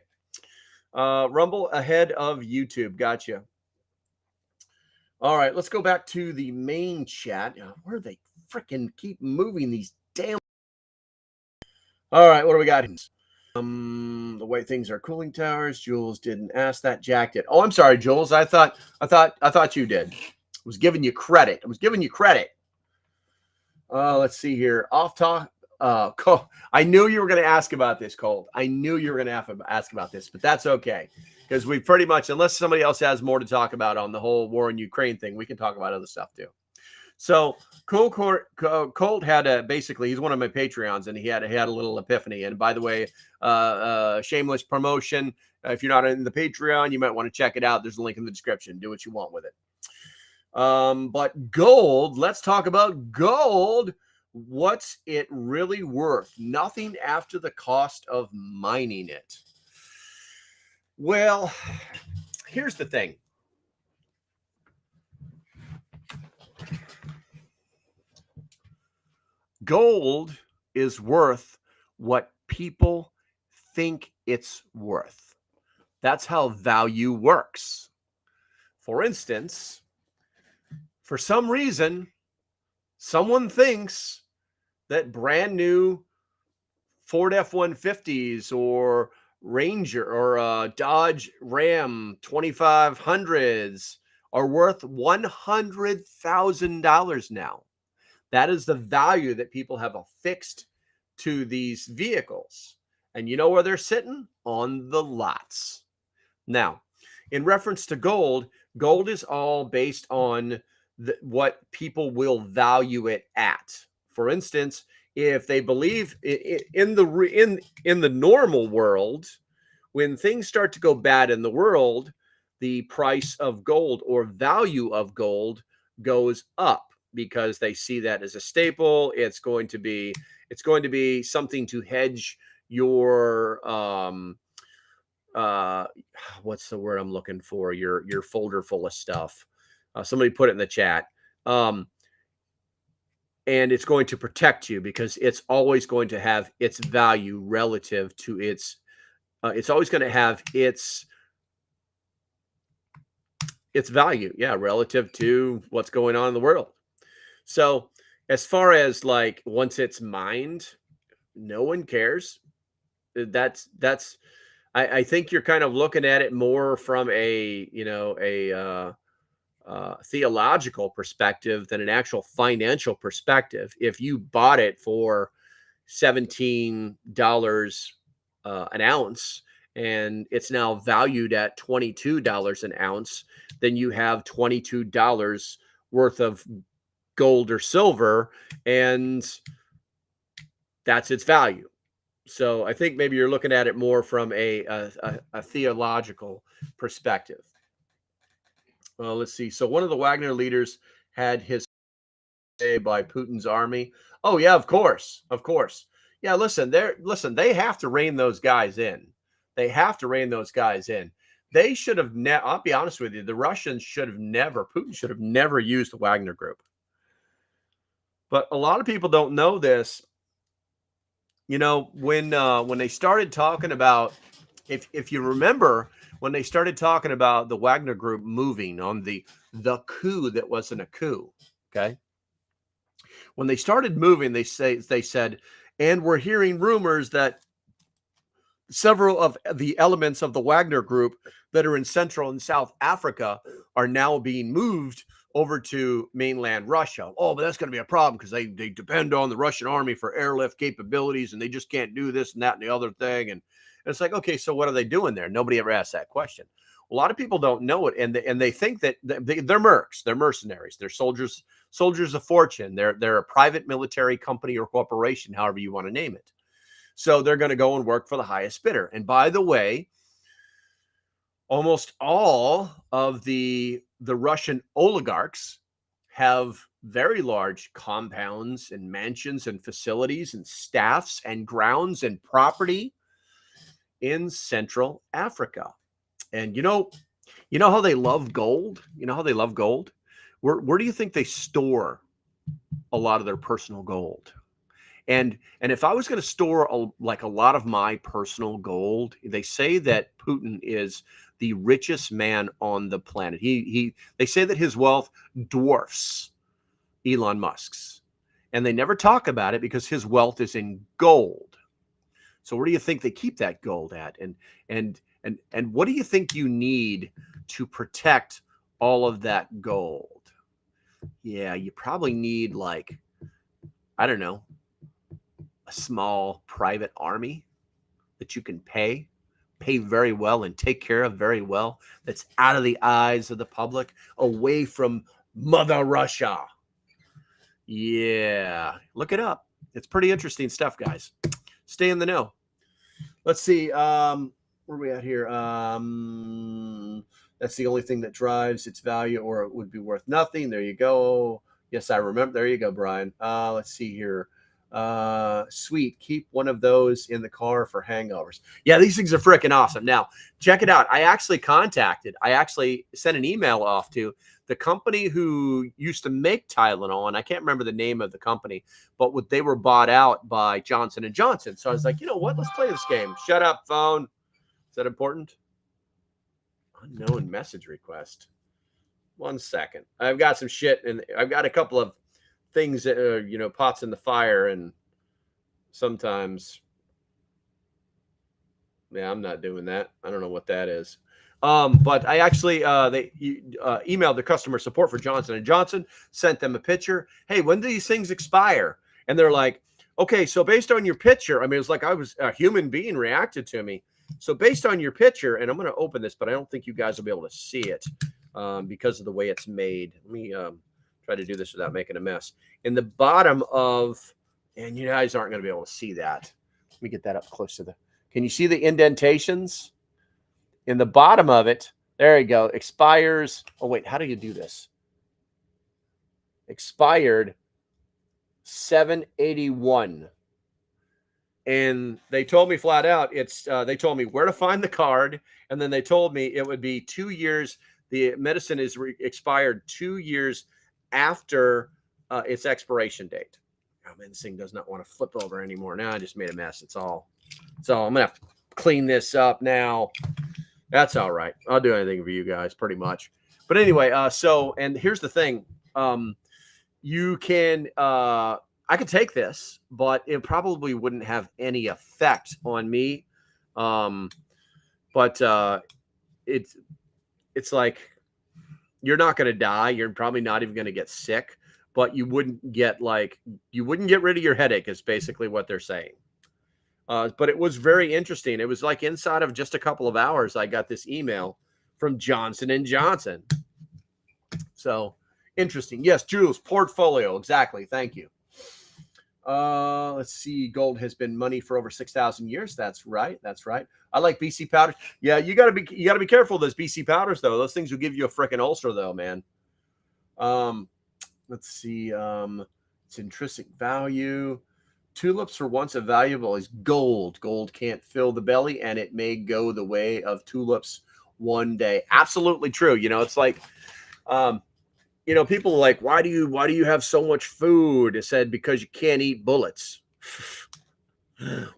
Rumble ahead of YouTube. Gotcha. All right, let's go back to the main chat. Where they freaking keep moving these damn. All right, what do we got? The way things are cooling towers. Jules didn't ask that. Jack did. Oh, I'm sorry, Jules. I thought you did. I was giving you credit. Let's see here. Off talk. Cole, I knew you were going to ask about this, Cole. I knew you were going to ask about this, but that's okay. Because we pretty much, unless somebody else has more to talk about on the whole war in Ukraine thing, we can talk about other stuff too. So Colt had basically, he's one of my Patreons, and he had a little epiphany. And by the way, shameless promotion. If you're not in the Patreon, you might want to check it out. There's a link in the description. Do what you want with it. But gold, let's talk about gold. What's it really worth? Nothing after the cost of mining it. Well, here's the thing. Gold is worth what people think it's worth. That's how value works. For instance, for some reason, someone thinks that brand new Ford F-150s or Ranger or Dodge Ram 2500s are worth $100,000 now. That is the value that people have affixed to these vehicles. And you know where they're sitting? On the lots. Now, in reference to gold, gold is all based on what people will value it at. For instance, if they believe in the normal world, when things start to go bad in the world, the price of gold or value of gold goes up because they see that as a staple. It's going to be something to hedge your what's the word I'm looking for? Your folder full of stuff. Somebody put it in the chat. And it's going to protect you because it's always going to have its value relative to its. It's always going to have its value, relative to what's going on in the world. So, as far as like once it's mined, no one cares. I think you're kind of looking at it more from a theological perspective than an actual financial perspective. If you bought it for $17 an ounce and it's now valued at $22 an ounce, then you have $22 worth of gold or silver, and that's its value. So I think maybe you're looking at it more from a theological perspective. Let's see. So one of the Wagner leaders had his say by Putin's army. Oh yeah, of course. Yeah, listen, they have to rein those guys in. They should have I'll be honest with you, the Russians Putin should have never used the Wagner group. But a lot of people don't know this. You know, when they started talking about, if you remember, when they started talking about the Wagner group moving on the coup that wasn't a coup, okay? When they started moving, they said, and we're hearing rumors that several of the elements of the Wagner group that are in Central and South Africa are now being moved over to mainland Russia. Oh, but that's going to be a problem because they depend on the Russian army for airlift capabilities, and they just can't do this and that and the other thing. And it's like, okay, so what are they doing there? Nobody ever asked that question. A lot of people don't know it, and they think that they're mercs, they're mercenaries, they're soldiers of fortune. They're a private military company or corporation, however you want to name it. So they're going to go and work for the highest bidder. And by the way, almost all of the Russian oligarchs have very large compounds and mansions and facilities and staffs and grounds and property in Central Africa. And you know how they love gold? You know how they love gold? Where do you think they store a lot of their personal gold? And if I was going to store a lot of my personal gold, they say that Putin is the richest man on the planet. They say that his wealth dwarfs Elon Musk's, and they never talk about it because his wealth is in gold. So where do you think they keep that gold at? And what do you think you need to protect all of that gold? Yeah, you probably need, like, I don't know, a small private army that you can pay very well and take care of very well, that's out of the eyes of the public, away from Mother Russia. Yeah, look it up. It's pretty interesting stuff, guys. Stay in the know. Let's see. Where are we at here? That's the only thing that drives its value, or it would be worth nothing. There you go. Yes, I remember. There you go, Brian. Let's see here. Sweet. Keep one of those in the car for hangovers. Yeah, these things are freaking awesome. Now, check it out. I actually sent an email off to the company who used to make Tylenol, and I can't remember the name of the company, but they were bought out by Johnson & Johnson. So I was like, you know what? Let's play this game. Shut up, phone. Is that important? Unknown message request. 1 second. I've got some shit, and I've got a couple of things that are, pots in the fire, and sometimes, yeah, I'm not doing that. I don't know what that is. But I actually they emailed the customer support for Johnson & Johnson, sent them a picture. Hey, when do these things expire? And they're like, okay, so based on your picture, I mean, it's like a human being reacted to me. So based on your picture, and I'm going to open this, but I don't think you guys will be able to see it because of the way it's made. Let me try to do this without making a mess. In the bottom of, and you guys aren't going to be able to see that. Let me get that up close to can you see the indentations? In the bottom of it, there you go, expires. Oh, wait, how do you do this? Expired 7/81. And they told me flat out, they told me where to find the card. And then they told me it would be 2 years. The medicine is expired 2 years after its expiration date. Oh man, this thing does not want to flip over anymore. Now I just made a mess. It's all. So I'm going to have to clean this up now. That's all right. I'll do anything for you guys pretty much. But anyway, and here's the thing. You can, I could take this, but it probably wouldn't have any effect on me. But it's like, you're not going to die. You're probably not even going to get sick, but you wouldn't get rid of your headache is basically what they're saying. But it was very interesting. It was like inside of just a couple of hours, I got this email from Johnson & Johnson. So interesting. Yes, Jules, portfolio. Exactly. Thank you. Let's see. Gold has been money for over 6,000 years. That's right. That's right. I like BC powders. Yeah, you gotta be careful of those BC powders though. Those things will give you a freaking ulcer though, man. Let's see. It's intrinsic value. Tulips were once as valuable as gold. Gold can't fill the belly, and it may go the way of tulips one day. Absolutely true. It's like, people are like, why do you have so much food? It said because you can't eat bullets.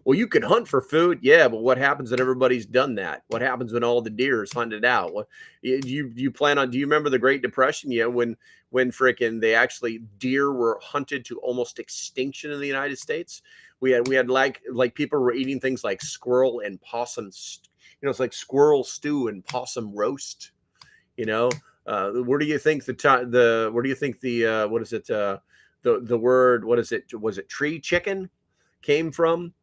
Well, you can hunt for food, yeah, but what happens when everybody's done that? What happens when all the deer is hunted out? What you plan on? Do you remember the Great Depression? Yeah, when frickin' they actually deer were hunted to almost extinction in the United States. We had like people were eating things like squirrel and possum. It's like squirrel stew and possum roast. You know, where do you think where do you think the what is it the word, what is it, was it tree chicken came from?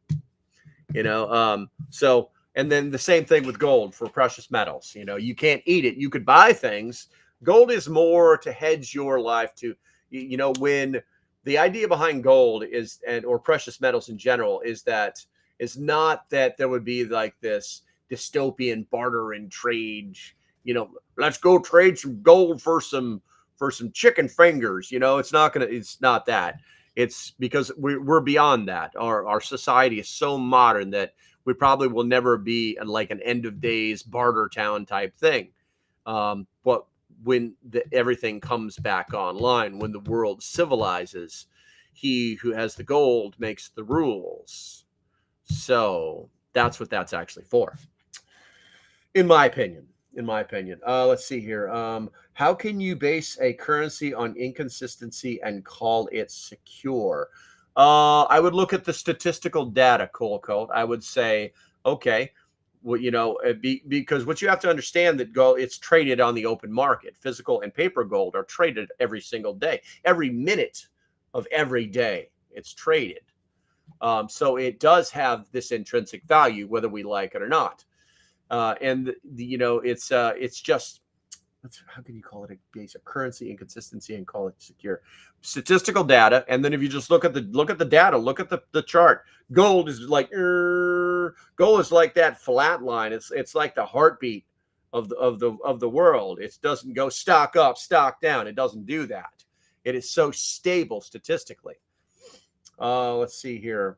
So, and then the same thing with gold for precious metals. You can't eat it. You could buy things. Gold is more to hedge your life to, when the idea behind gold is, or precious metals in general, is not that there would be like this dystopian barter and trade, let's go trade some gold for some chicken fingers. It's not that. It's because we're beyond that. Our society is so modern that we probably will never be in like an end of days barter town type thing. But when everything comes back online, when the world civilizes, he who has the gold makes the rules. So that's what that's actually for, in my opinion. Let's see here. How can you base a currency on inconsistency and call it secure? I would look at the statistical data, Cool Coat. I would say, okay, well, because what you have to understand that gold, it's traded on the open market. Physical and paper gold are traded every single day, every minute of every day. It's traded. So it does have this intrinsic value, whether we like it or not. It's just, how can you call it a basic currency inconsistency and call it secure? Statistical data, and then if you just look at the data, look at the chart. Gold is like that flat line. It's like the heartbeat of the world. It doesn't go stock up, stock down. It doesn't do that. It is so stable statistically. Let's see here,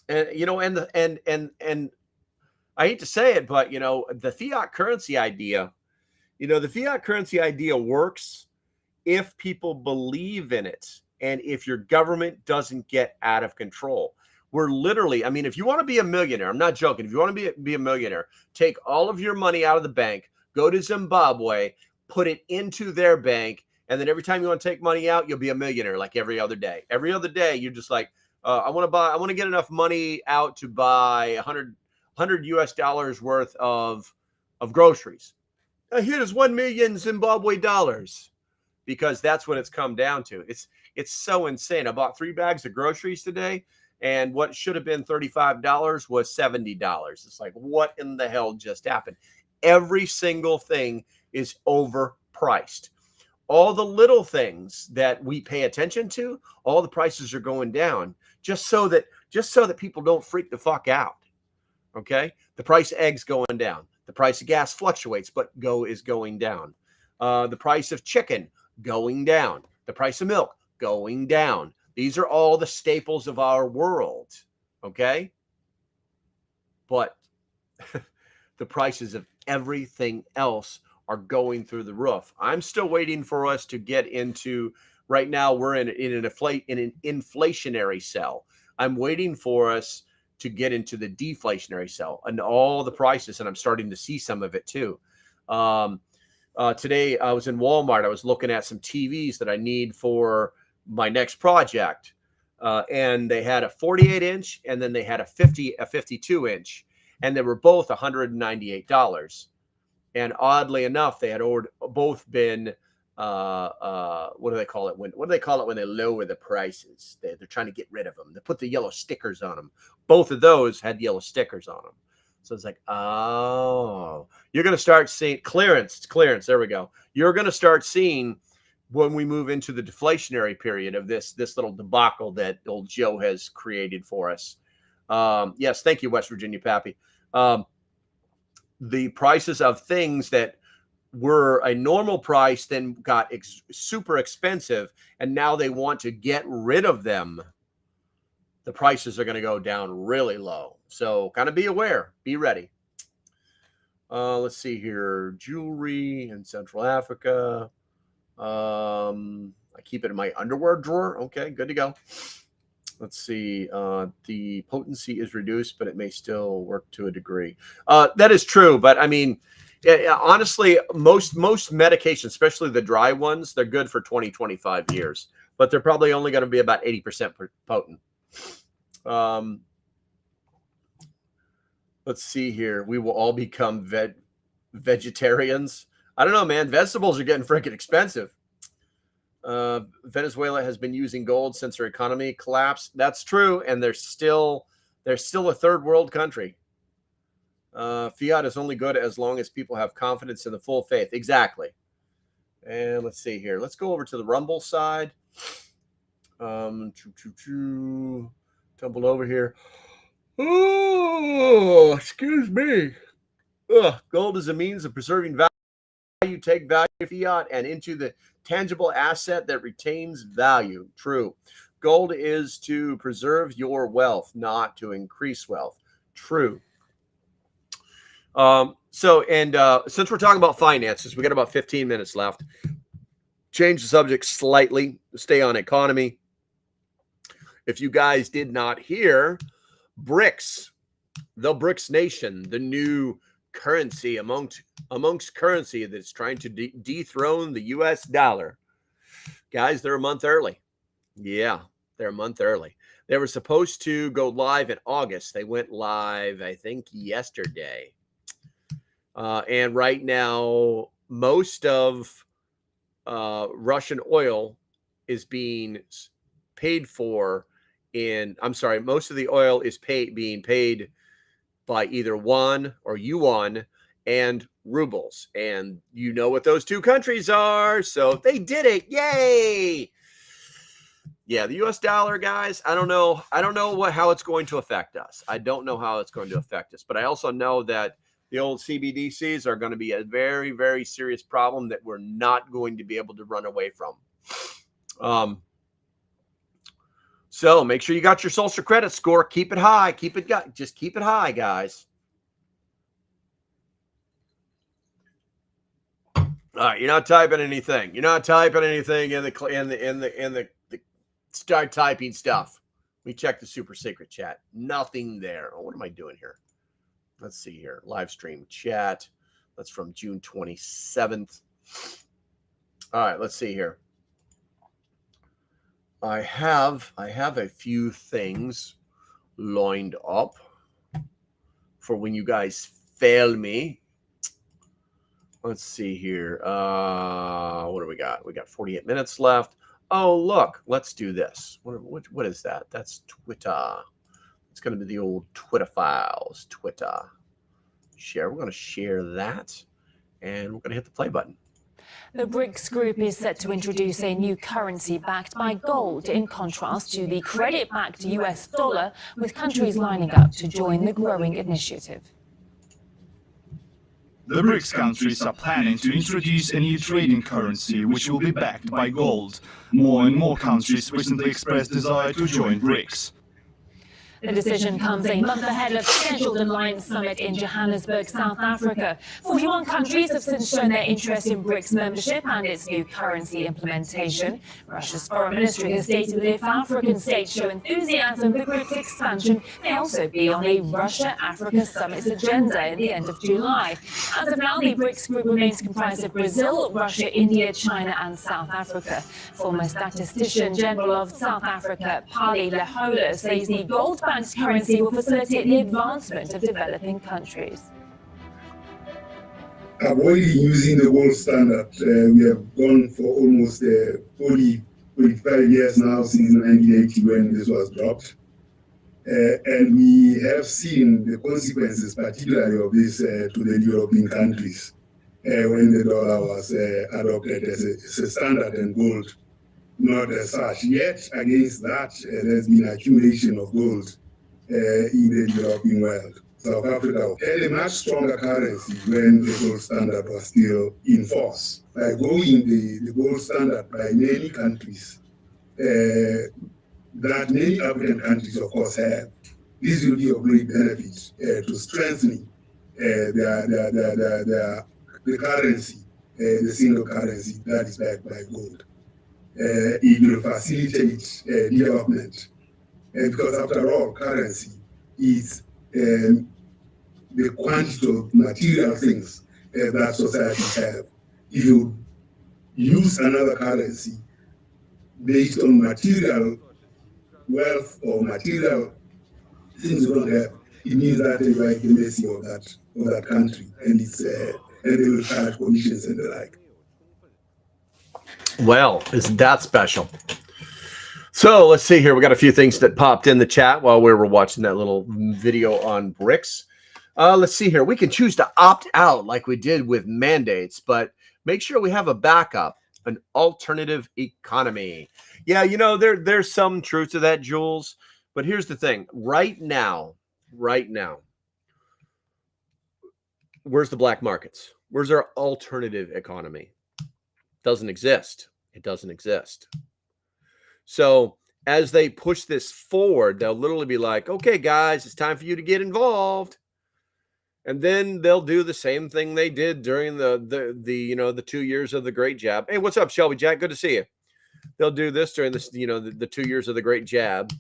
and I hate to say it, but the fiat currency idea, works if people believe in it and if your government doesn't get out of control. We're literally, if you want to be a millionaire, I'm not joking. If you want to be a millionaire, take all of your money out of the bank, go to Zimbabwe, put it into their bank, and then every time you want to take money out, you'll be a millionaire like every other day. Every other day, you're just like, I want to get enough money out to buy $100 US worth of groceries. Here's 1 million Zimbabwe dollars, because that's what it's come down to. It's so insane. I bought 3 bags of groceries today, and what should have been $35 was $70. It's like, what in the hell just happened? Every single thing is overpriced. All the little things that we pay attention to, all the prices are going down just so that people don't freak the fuck out. Okay, the price of eggs going down. The price of gas fluctuates, but is going down. The price of chicken going down. The price of milk going down. These are all the staples of our world. Okay, but the prices of everything else are going through the roof. I'm still waiting for us to get into. Right now, we're in an inflationary cell. I'm waiting for us to get into the deflationary cell and all the prices, and I'm starting to see some of it too. Today I was in Walmart. I was looking at some TVs that I need for my next project, and they had a 48-inch and then they had a 52-inch, and they were both $198. And oddly enough, they had both been what do they call it when they lower the prices? They're trying to get rid of them. They put the yellow stickers on them. Both of those had yellow stickers on them. So it's like, oh, you're going to start seeing clearance. It's clearance. There we go. You're going to start seeing when we move into the deflationary period of this little debacle that old Joe has created for us. Yes, thank you, West Virginia Pappy. The prices of things that were a normal price then got super expensive, and now they want to get rid of them. The prices are going to go down really low. So kind of be aware, be ready. Let's see here. Jewelry in Central Africa. I keep it in my underwear drawer. Okay, good to go. Let's see. The potency is reduced, but it may still work to a degree. That is true, but I mean, honestly, most medications, especially the dry ones, they're good for 20, 25 years, but they're probably only going to be about 80% potent. Let's see here. We will all become vegetarians. I don't know, man. Vegetables are getting freaking expensive. Venezuela has been using gold since their economy collapsed. That's true, and they're still a third world country. Fiat is only good as long as people have confidence in the full faith. Exactly. And let's see here. Let's go over to the Rumble side. Tumble over here. Oh, excuse me. Gold is a means of preserving value. Take value fiat and into the tangible asset that retains value. True. Gold is to preserve your wealth, not to increase wealth. True. Since we're talking about finances, we got about 15 minutes left. Change the subject slightly. Stay on economy. If you guys did not hear, BRICS, the BRICS nation, the new currency amongst currency that's trying to dethrone the US dollar. Guys, they're a month early. Yeah, they're a month early. They were supposed to go live in August. They went live, I think, yesterday. And right now, most of Russian oil is being paid for most of the oil is being paid by either won or yuan and rubles. And you know what those two countries are. So they did it. Yay. Yeah, the US dollar, guys, I don't know how it's going to affect us. I don't know how it's going to affect us. But I also know that the old CBDCs are going to be a very, very serious problem that we're not going to be able to run away from. So make sure you got your social credit score. Keep it high. Just keep it high, guys. All right, you're not typing anything. You're not typing anything in the start typing stuff. We check the super secret chat. Nothing there. Oh, what am I doing here? Let's see here. Live stream chat. That's from June 27th. All right, let's see here. I have a few things lined up for when you guys fail me. Let's see here. What do we got? We got 48 minutes left. Oh, look, let's do this. What is that? That's Twitter. It's going to be the old Twitter files. Twitter. Share. We're going to share that, and we're going to hit the play button. The BRICS group is set to introduce a new currency backed by gold, in contrast to the credit-backed US dollar, with countries lining up to join the growing initiative. The BRICS countries are planning to introduce a new trading currency which will be backed by gold. More and more countries recently expressed desire to join BRICS. The decision comes a month ahead of scheduled Alliance Summit in Johannesburg, South Africa. 41 countries have since shown their interest in BRICS membership and its new currency implementation. Russia's foreign ministry has stated that if African states show enthusiasm, the group's expansion may also be on a Russia-Africa summit's agenda at the end of July. As of now, the BRICS group remains comprised of Brazil, Russia, India, China and South Africa. Former statistician general of South Africa, Pali Lehola, says the gold currency will facilitate the advancement of developing countries. Avoiding using the gold standard, we have gone for almost 45 years now since 1980 when this was dropped. And we have seen the consequences, particularly of this to the European countries, when the dollar was adopted as a standard and gold not as such. Yet, against that, there's been accumulation of gold in the European world. South Africa had a much stronger currency when the gold standard was still in force. By going the gold standard by many countries, that many African countries, of course, have, this will be of great benefit to strengthening the currency, the single currency that is backed by gold. It will facilitate development because after all, currency is the quantity of material things that societies have. If you use another currency based on material wealth or material things you don't have, it means that you are at the mercy of that country, and they will charge commissions and the like. Well, isn't that special? So let's see here. We got a few things that popped in the chat while we were watching that little video on BRICS. Let's see here. We can choose to opt out like we did with mandates, but make sure we have a backup, an alternative economy. Yeah, you know, there's some truth to that, Jules. But here's the thing. Right now, where's the black markets? Where's our alternative economy? Doesn't exist. It doesn't exist. So as they push this forward, they'll literally be like, okay, guys, it's time for you to get involved. And then they'll do the same thing they did during the 2 years of the Great Jab. Hey, what's up, Shelby Jack? Good to see you. They'll do this during this, the 2 years of the Great Jab,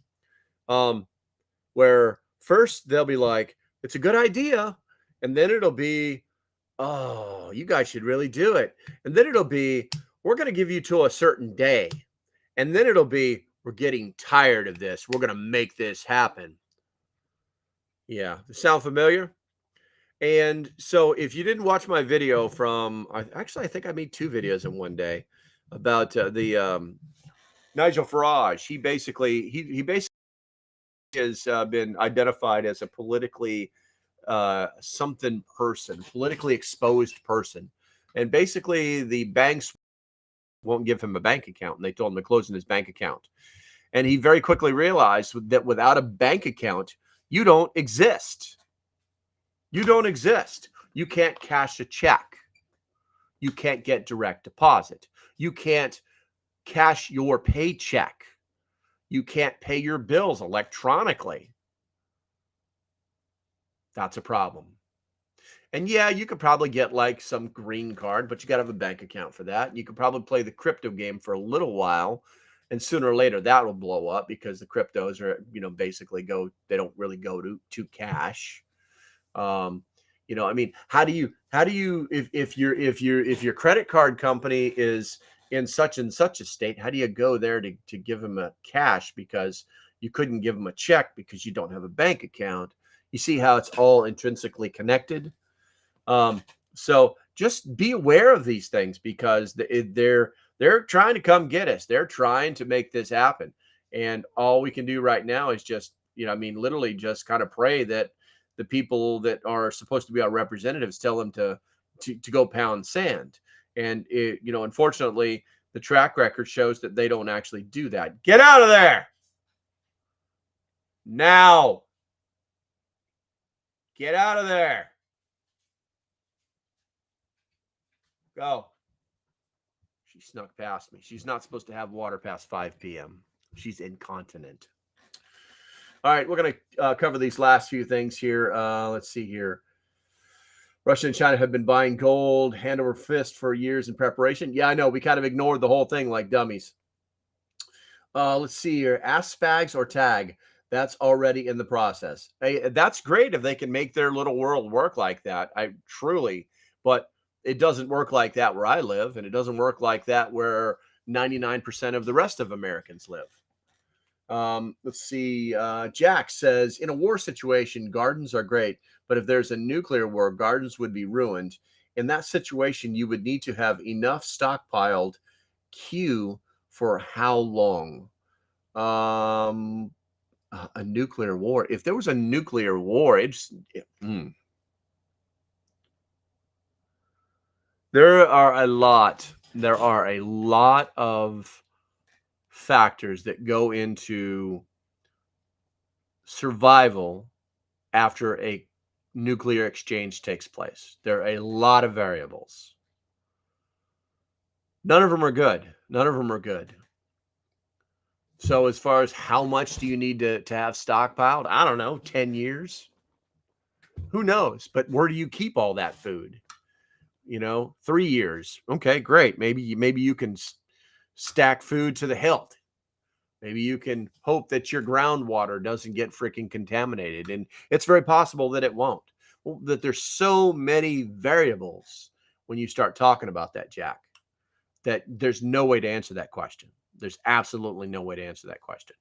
where first they'll be like, it's a good idea. And then it'll be, oh, you guys should really do it. And then it'll be, we're going to give you to a certain day. And then it'll be, we're getting tired of this. We're going to make this happen. Yeah. Sound familiar? And so if you didn't watch my video from, I think I made 2 videos in one day about the Nigel Farage. He basically has been identified as a politically politically exposed person. And basically the banks won't give him a bank account. And they told him to close in his bank account. And he very quickly realized that without a bank account, you don't exist. You don't exist. You can't cash a check. You can't get direct deposit. You can't cash your paycheck. You can't pay your bills electronically. That's a problem. And yeah, you could probably get like some green card, but you got to have a bank account for that. You could probably play the crypto game for a little while, and sooner or later that will blow up because the cryptos are, basically they don't really go to cash. I mean, how do you if your credit card company is in such and such a state, how do you go there to give them a cash because you couldn't give them a check because you don't have a bank account? You see how it's all intrinsically connected. So just be aware of these things because they're trying to come get us. They're trying to make this happen. And all we can do right now is just, literally just kind of pray that the people that are supposed to be our representatives tell them to go pound sand. And unfortunately, the track record shows that they don't actually do that. Get out of there now. Get out of there. Go. She snuck past me. She's not supposed to have water past 5 p.m. She's incontinent. All right, we're going to cover these last few things here. Let's see here. Russia and China have been buying gold hand over fist for years in preparation. Yeah, I know. We kind of ignored the whole thing like dummies. Let's see here. Ask Spags or Tag. That's already in the process. Hey, that's great if they can make their little world work like that. But it doesn't work like that where I live, and it doesn't work like that where 99% of the rest of Americans live. Let's see. Jack says, in a war situation, gardens are great, but if there's a nuclear war, gardens would be ruined. In that situation, you would need to have enough stockpiled. Q for how long? A nuclear war. If there was a nuclear war, there are a lot of factors that go into survival after a nuclear exchange takes place. There are a lot of variables. None of them are good. So as far as how much do you need to have stockpiled? I don't know, 10 years? Who knows? But where do you keep all that food? 3 years. Okay, great. Maybe you can stack food to the hilt. Maybe you can hope that your groundwater doesn't get freaking contaminated. And it's very possible that it won't. Well, that there's so many variables when you start talking about that, Jack, that there's no way to answer that question. There's absolutely no way to answer that question.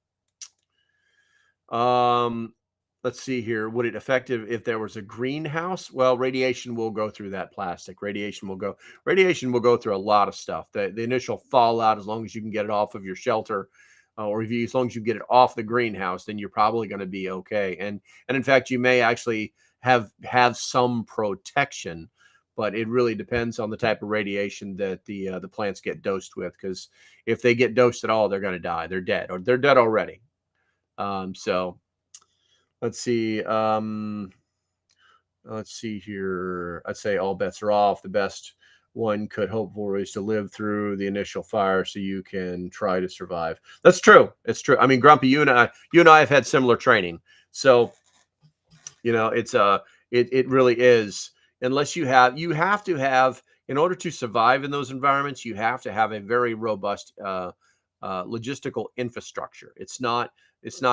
Let's see here. Would it effective if there was a greenhouse? Well, radiation will go through that plastic. Radiation will go through a lot of stuff. The initial fallout, as long as you can get it off of your shelter, or as long as you get it off the greenhouse, then you're probably going to be okay. And in fact, you may actually have some protection, but it really depends on the type of radiation that the plants get dosed with. Because if they get dosed at all, they're going to die. They're dead, or they're dead already. So let's see. Let's see here. I'd say all bets are off. The best one could hope for is to live through the initial fire so you can try to survive. That's true. It's true. I mean, Grumpy, you and I have had similar training. So, it's it really is. Unless you have to have, in order to survive in those environments, you have to have a very robust logistical infrastructure. It's not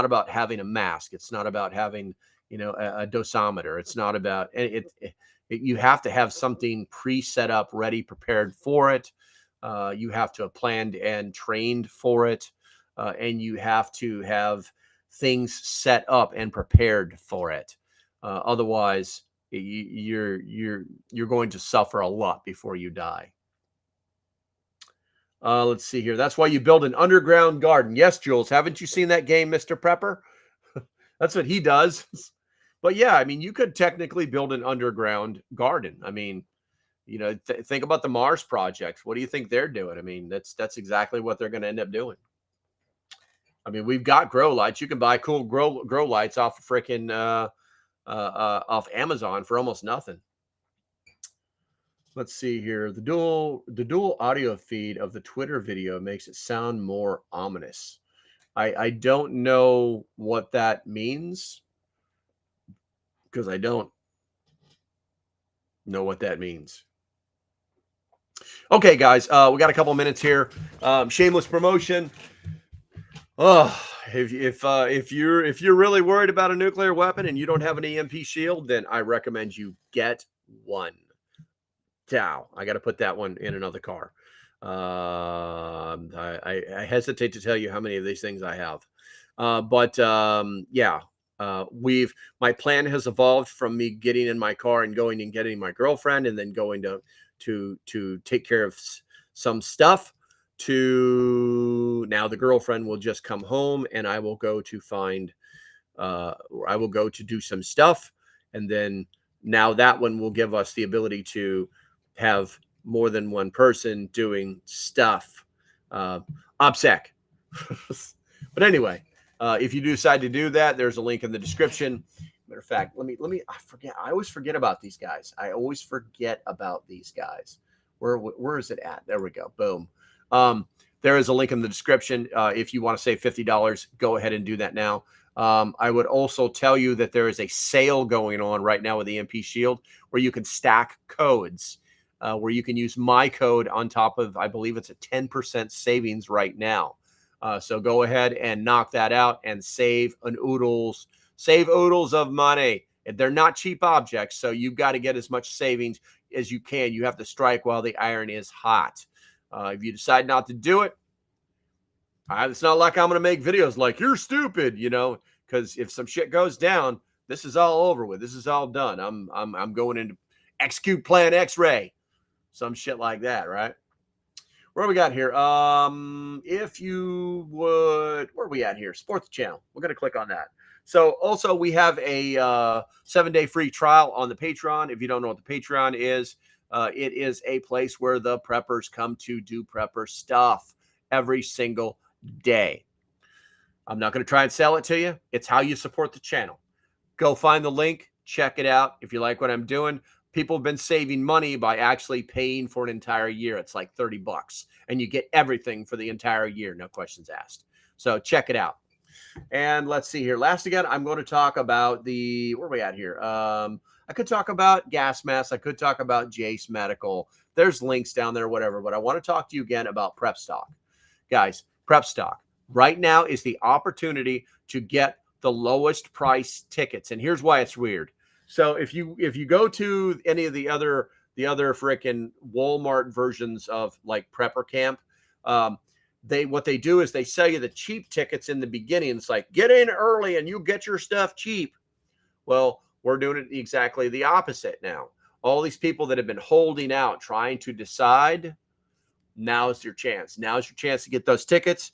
about having a mask. It's not about having, a dosimeter. It's not about it. You have to have something pre-set up, ready, prepared for it. You have to have planned and trained for it, and you have to have things set up and prepared for it. Otherwise, you're going to suffer a lot before you die. Let's see here. That's why you build an underground garden. Yes, Jules. Haven't you seen that game, Mr. Prepper? That's what he does. But yeah, I mean, you could technically build an underground garden. I mean, think about the Mars project. What do you think they're doing? I mean, that's exactly what they're going to end up doing. I mean, we've got grow lights. You can buy cool grow lights off of freaking off Amazon for almost nothing. Let's see here. The dual audio feed of the Twitter video makes it sound more ominous. I don't know what that means, because I don't know what that means. Okay, guys, we got a couple minutes here. Shameless promotion. Oh, if you're really worried about a nuclear weapon and you don't have an EMP shield, then I recommend you get one. Dow. I got to put that one in another car. I hesitate to tell you how many of these things I have. Yeah. My plan has evolved from me getting in my car and going and getting my girlfriend and then going to take care of some stuff, to now the girlfriend will just come home and I will go to do some stuff. And then now that one will give us the ability to have more than one person doing stuff. OPSEC. But anyway, if you decide to do that, there's a link in the description. Matter of fact, let me. I forget. I always forget about these guys. Where is it at? There we go. Boom. There is a link in the description. If you want to save $50, go ahead and do that now. I would also tell you that there is a sale going on right now with the EMP Shield where you can stack codes, where you can use my code on top of, I believe it's a 10% savings right now. So go ahead and knock that out and save oodles of money. They're not cheap objects, so you've got to get as much savings as you can. You have to strike while the iron is hot. If you decide not to do it, it's not like I'm going to make videos like, you're stupid, because if some shit goes down, this is all over with. This is all done. I'm going into execute plan X-ray, some shit like that, right? Where we got here? If you would, where are we at here? Support the channel. We're going to click on that. So also we have a 7-day free trial on the Patreon. If you don't know what the Patreon is, it is a place where the preppers come to do prepper stuff every single day. I'm not going to try and sell it to you. It's how you support the channel. Go find the link. Check it out. If you like what I'm doing, people have been saving money by actually paying for an entire year. It's like $30 and you get everything for the entire year. No questions asked. So check it out. And let's see here. Last again, I'm going to talk about where are we at here? I could talk about gas masks. I could talk about Jace Medical. There's links down there, whatever. But I want to talk to you again about PrepStock. Guys, PrepStock, Right now is the opportunity to get the lowest price tickets. And here's why it's weird. So if you go to any of the other frickin' Walmart versions of like Prepper Camp, what they do is they sell you the cheap tickets in the beginning. It's like, get in early and you get your stuff cheap. Well, we're doing it exactly the opposite now. All these people that have been holding out, trying to decide, now's your chance. Now's your chance to get those tickets.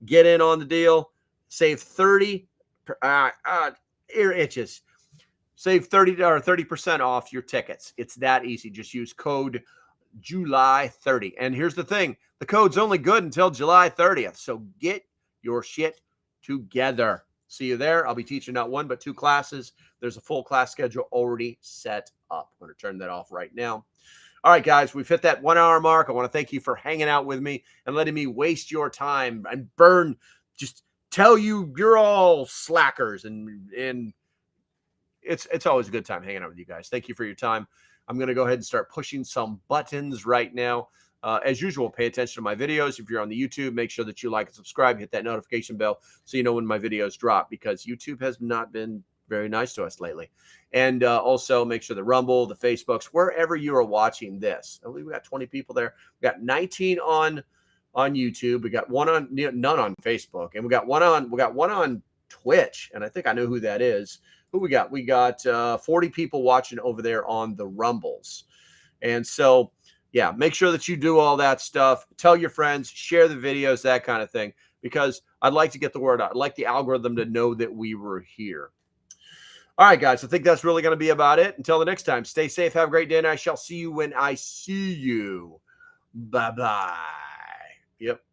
Get in on the deal. Save 30. Ear itches. Save 30% off your tickets. It's that easy. Just use code July 30. And here's the thing. The code's only good until July 30th. So get your shit together. See you there. I'll be teaching not one, but 2 classes. There's a full class schedule already set up. I'm going to turn that off right now. All right, guys, we've hit that 1 hour mark. I want to thank you for hanging out with me and letting me waste your time and just tell you you're all slackers. And it's always a good time hanging out with you guys. Thank you for your time. I'm going to go ahead and start pushing some buttons right now. As usual, pay attention to my videos. If you're on the YouTube, make sure that you like and subscribe, hit that notification bell so you know when my videos drop, because YouTube has not been very nice to us lately. And also make sure the Rumble, the Facebooks, wherever you are watching this. I believe we got 20 people there. We got 19 on YouTube. We got none on Facebook, and we got one on Twitch. And I think I know who that is. Who we got? We got 40 people watching over there on the Rumbles. And so, yeah, make sure that you do all that stuff. Tell your friends, share the videos, that kind of thing, because I'd like to get the word out. I'd like the algorithm to know that we were here. All right, guys, I think that's really going to be about it. Until the next time, stay safe, have a great day, and I shall see you when I see you. Bye-bye. Yep.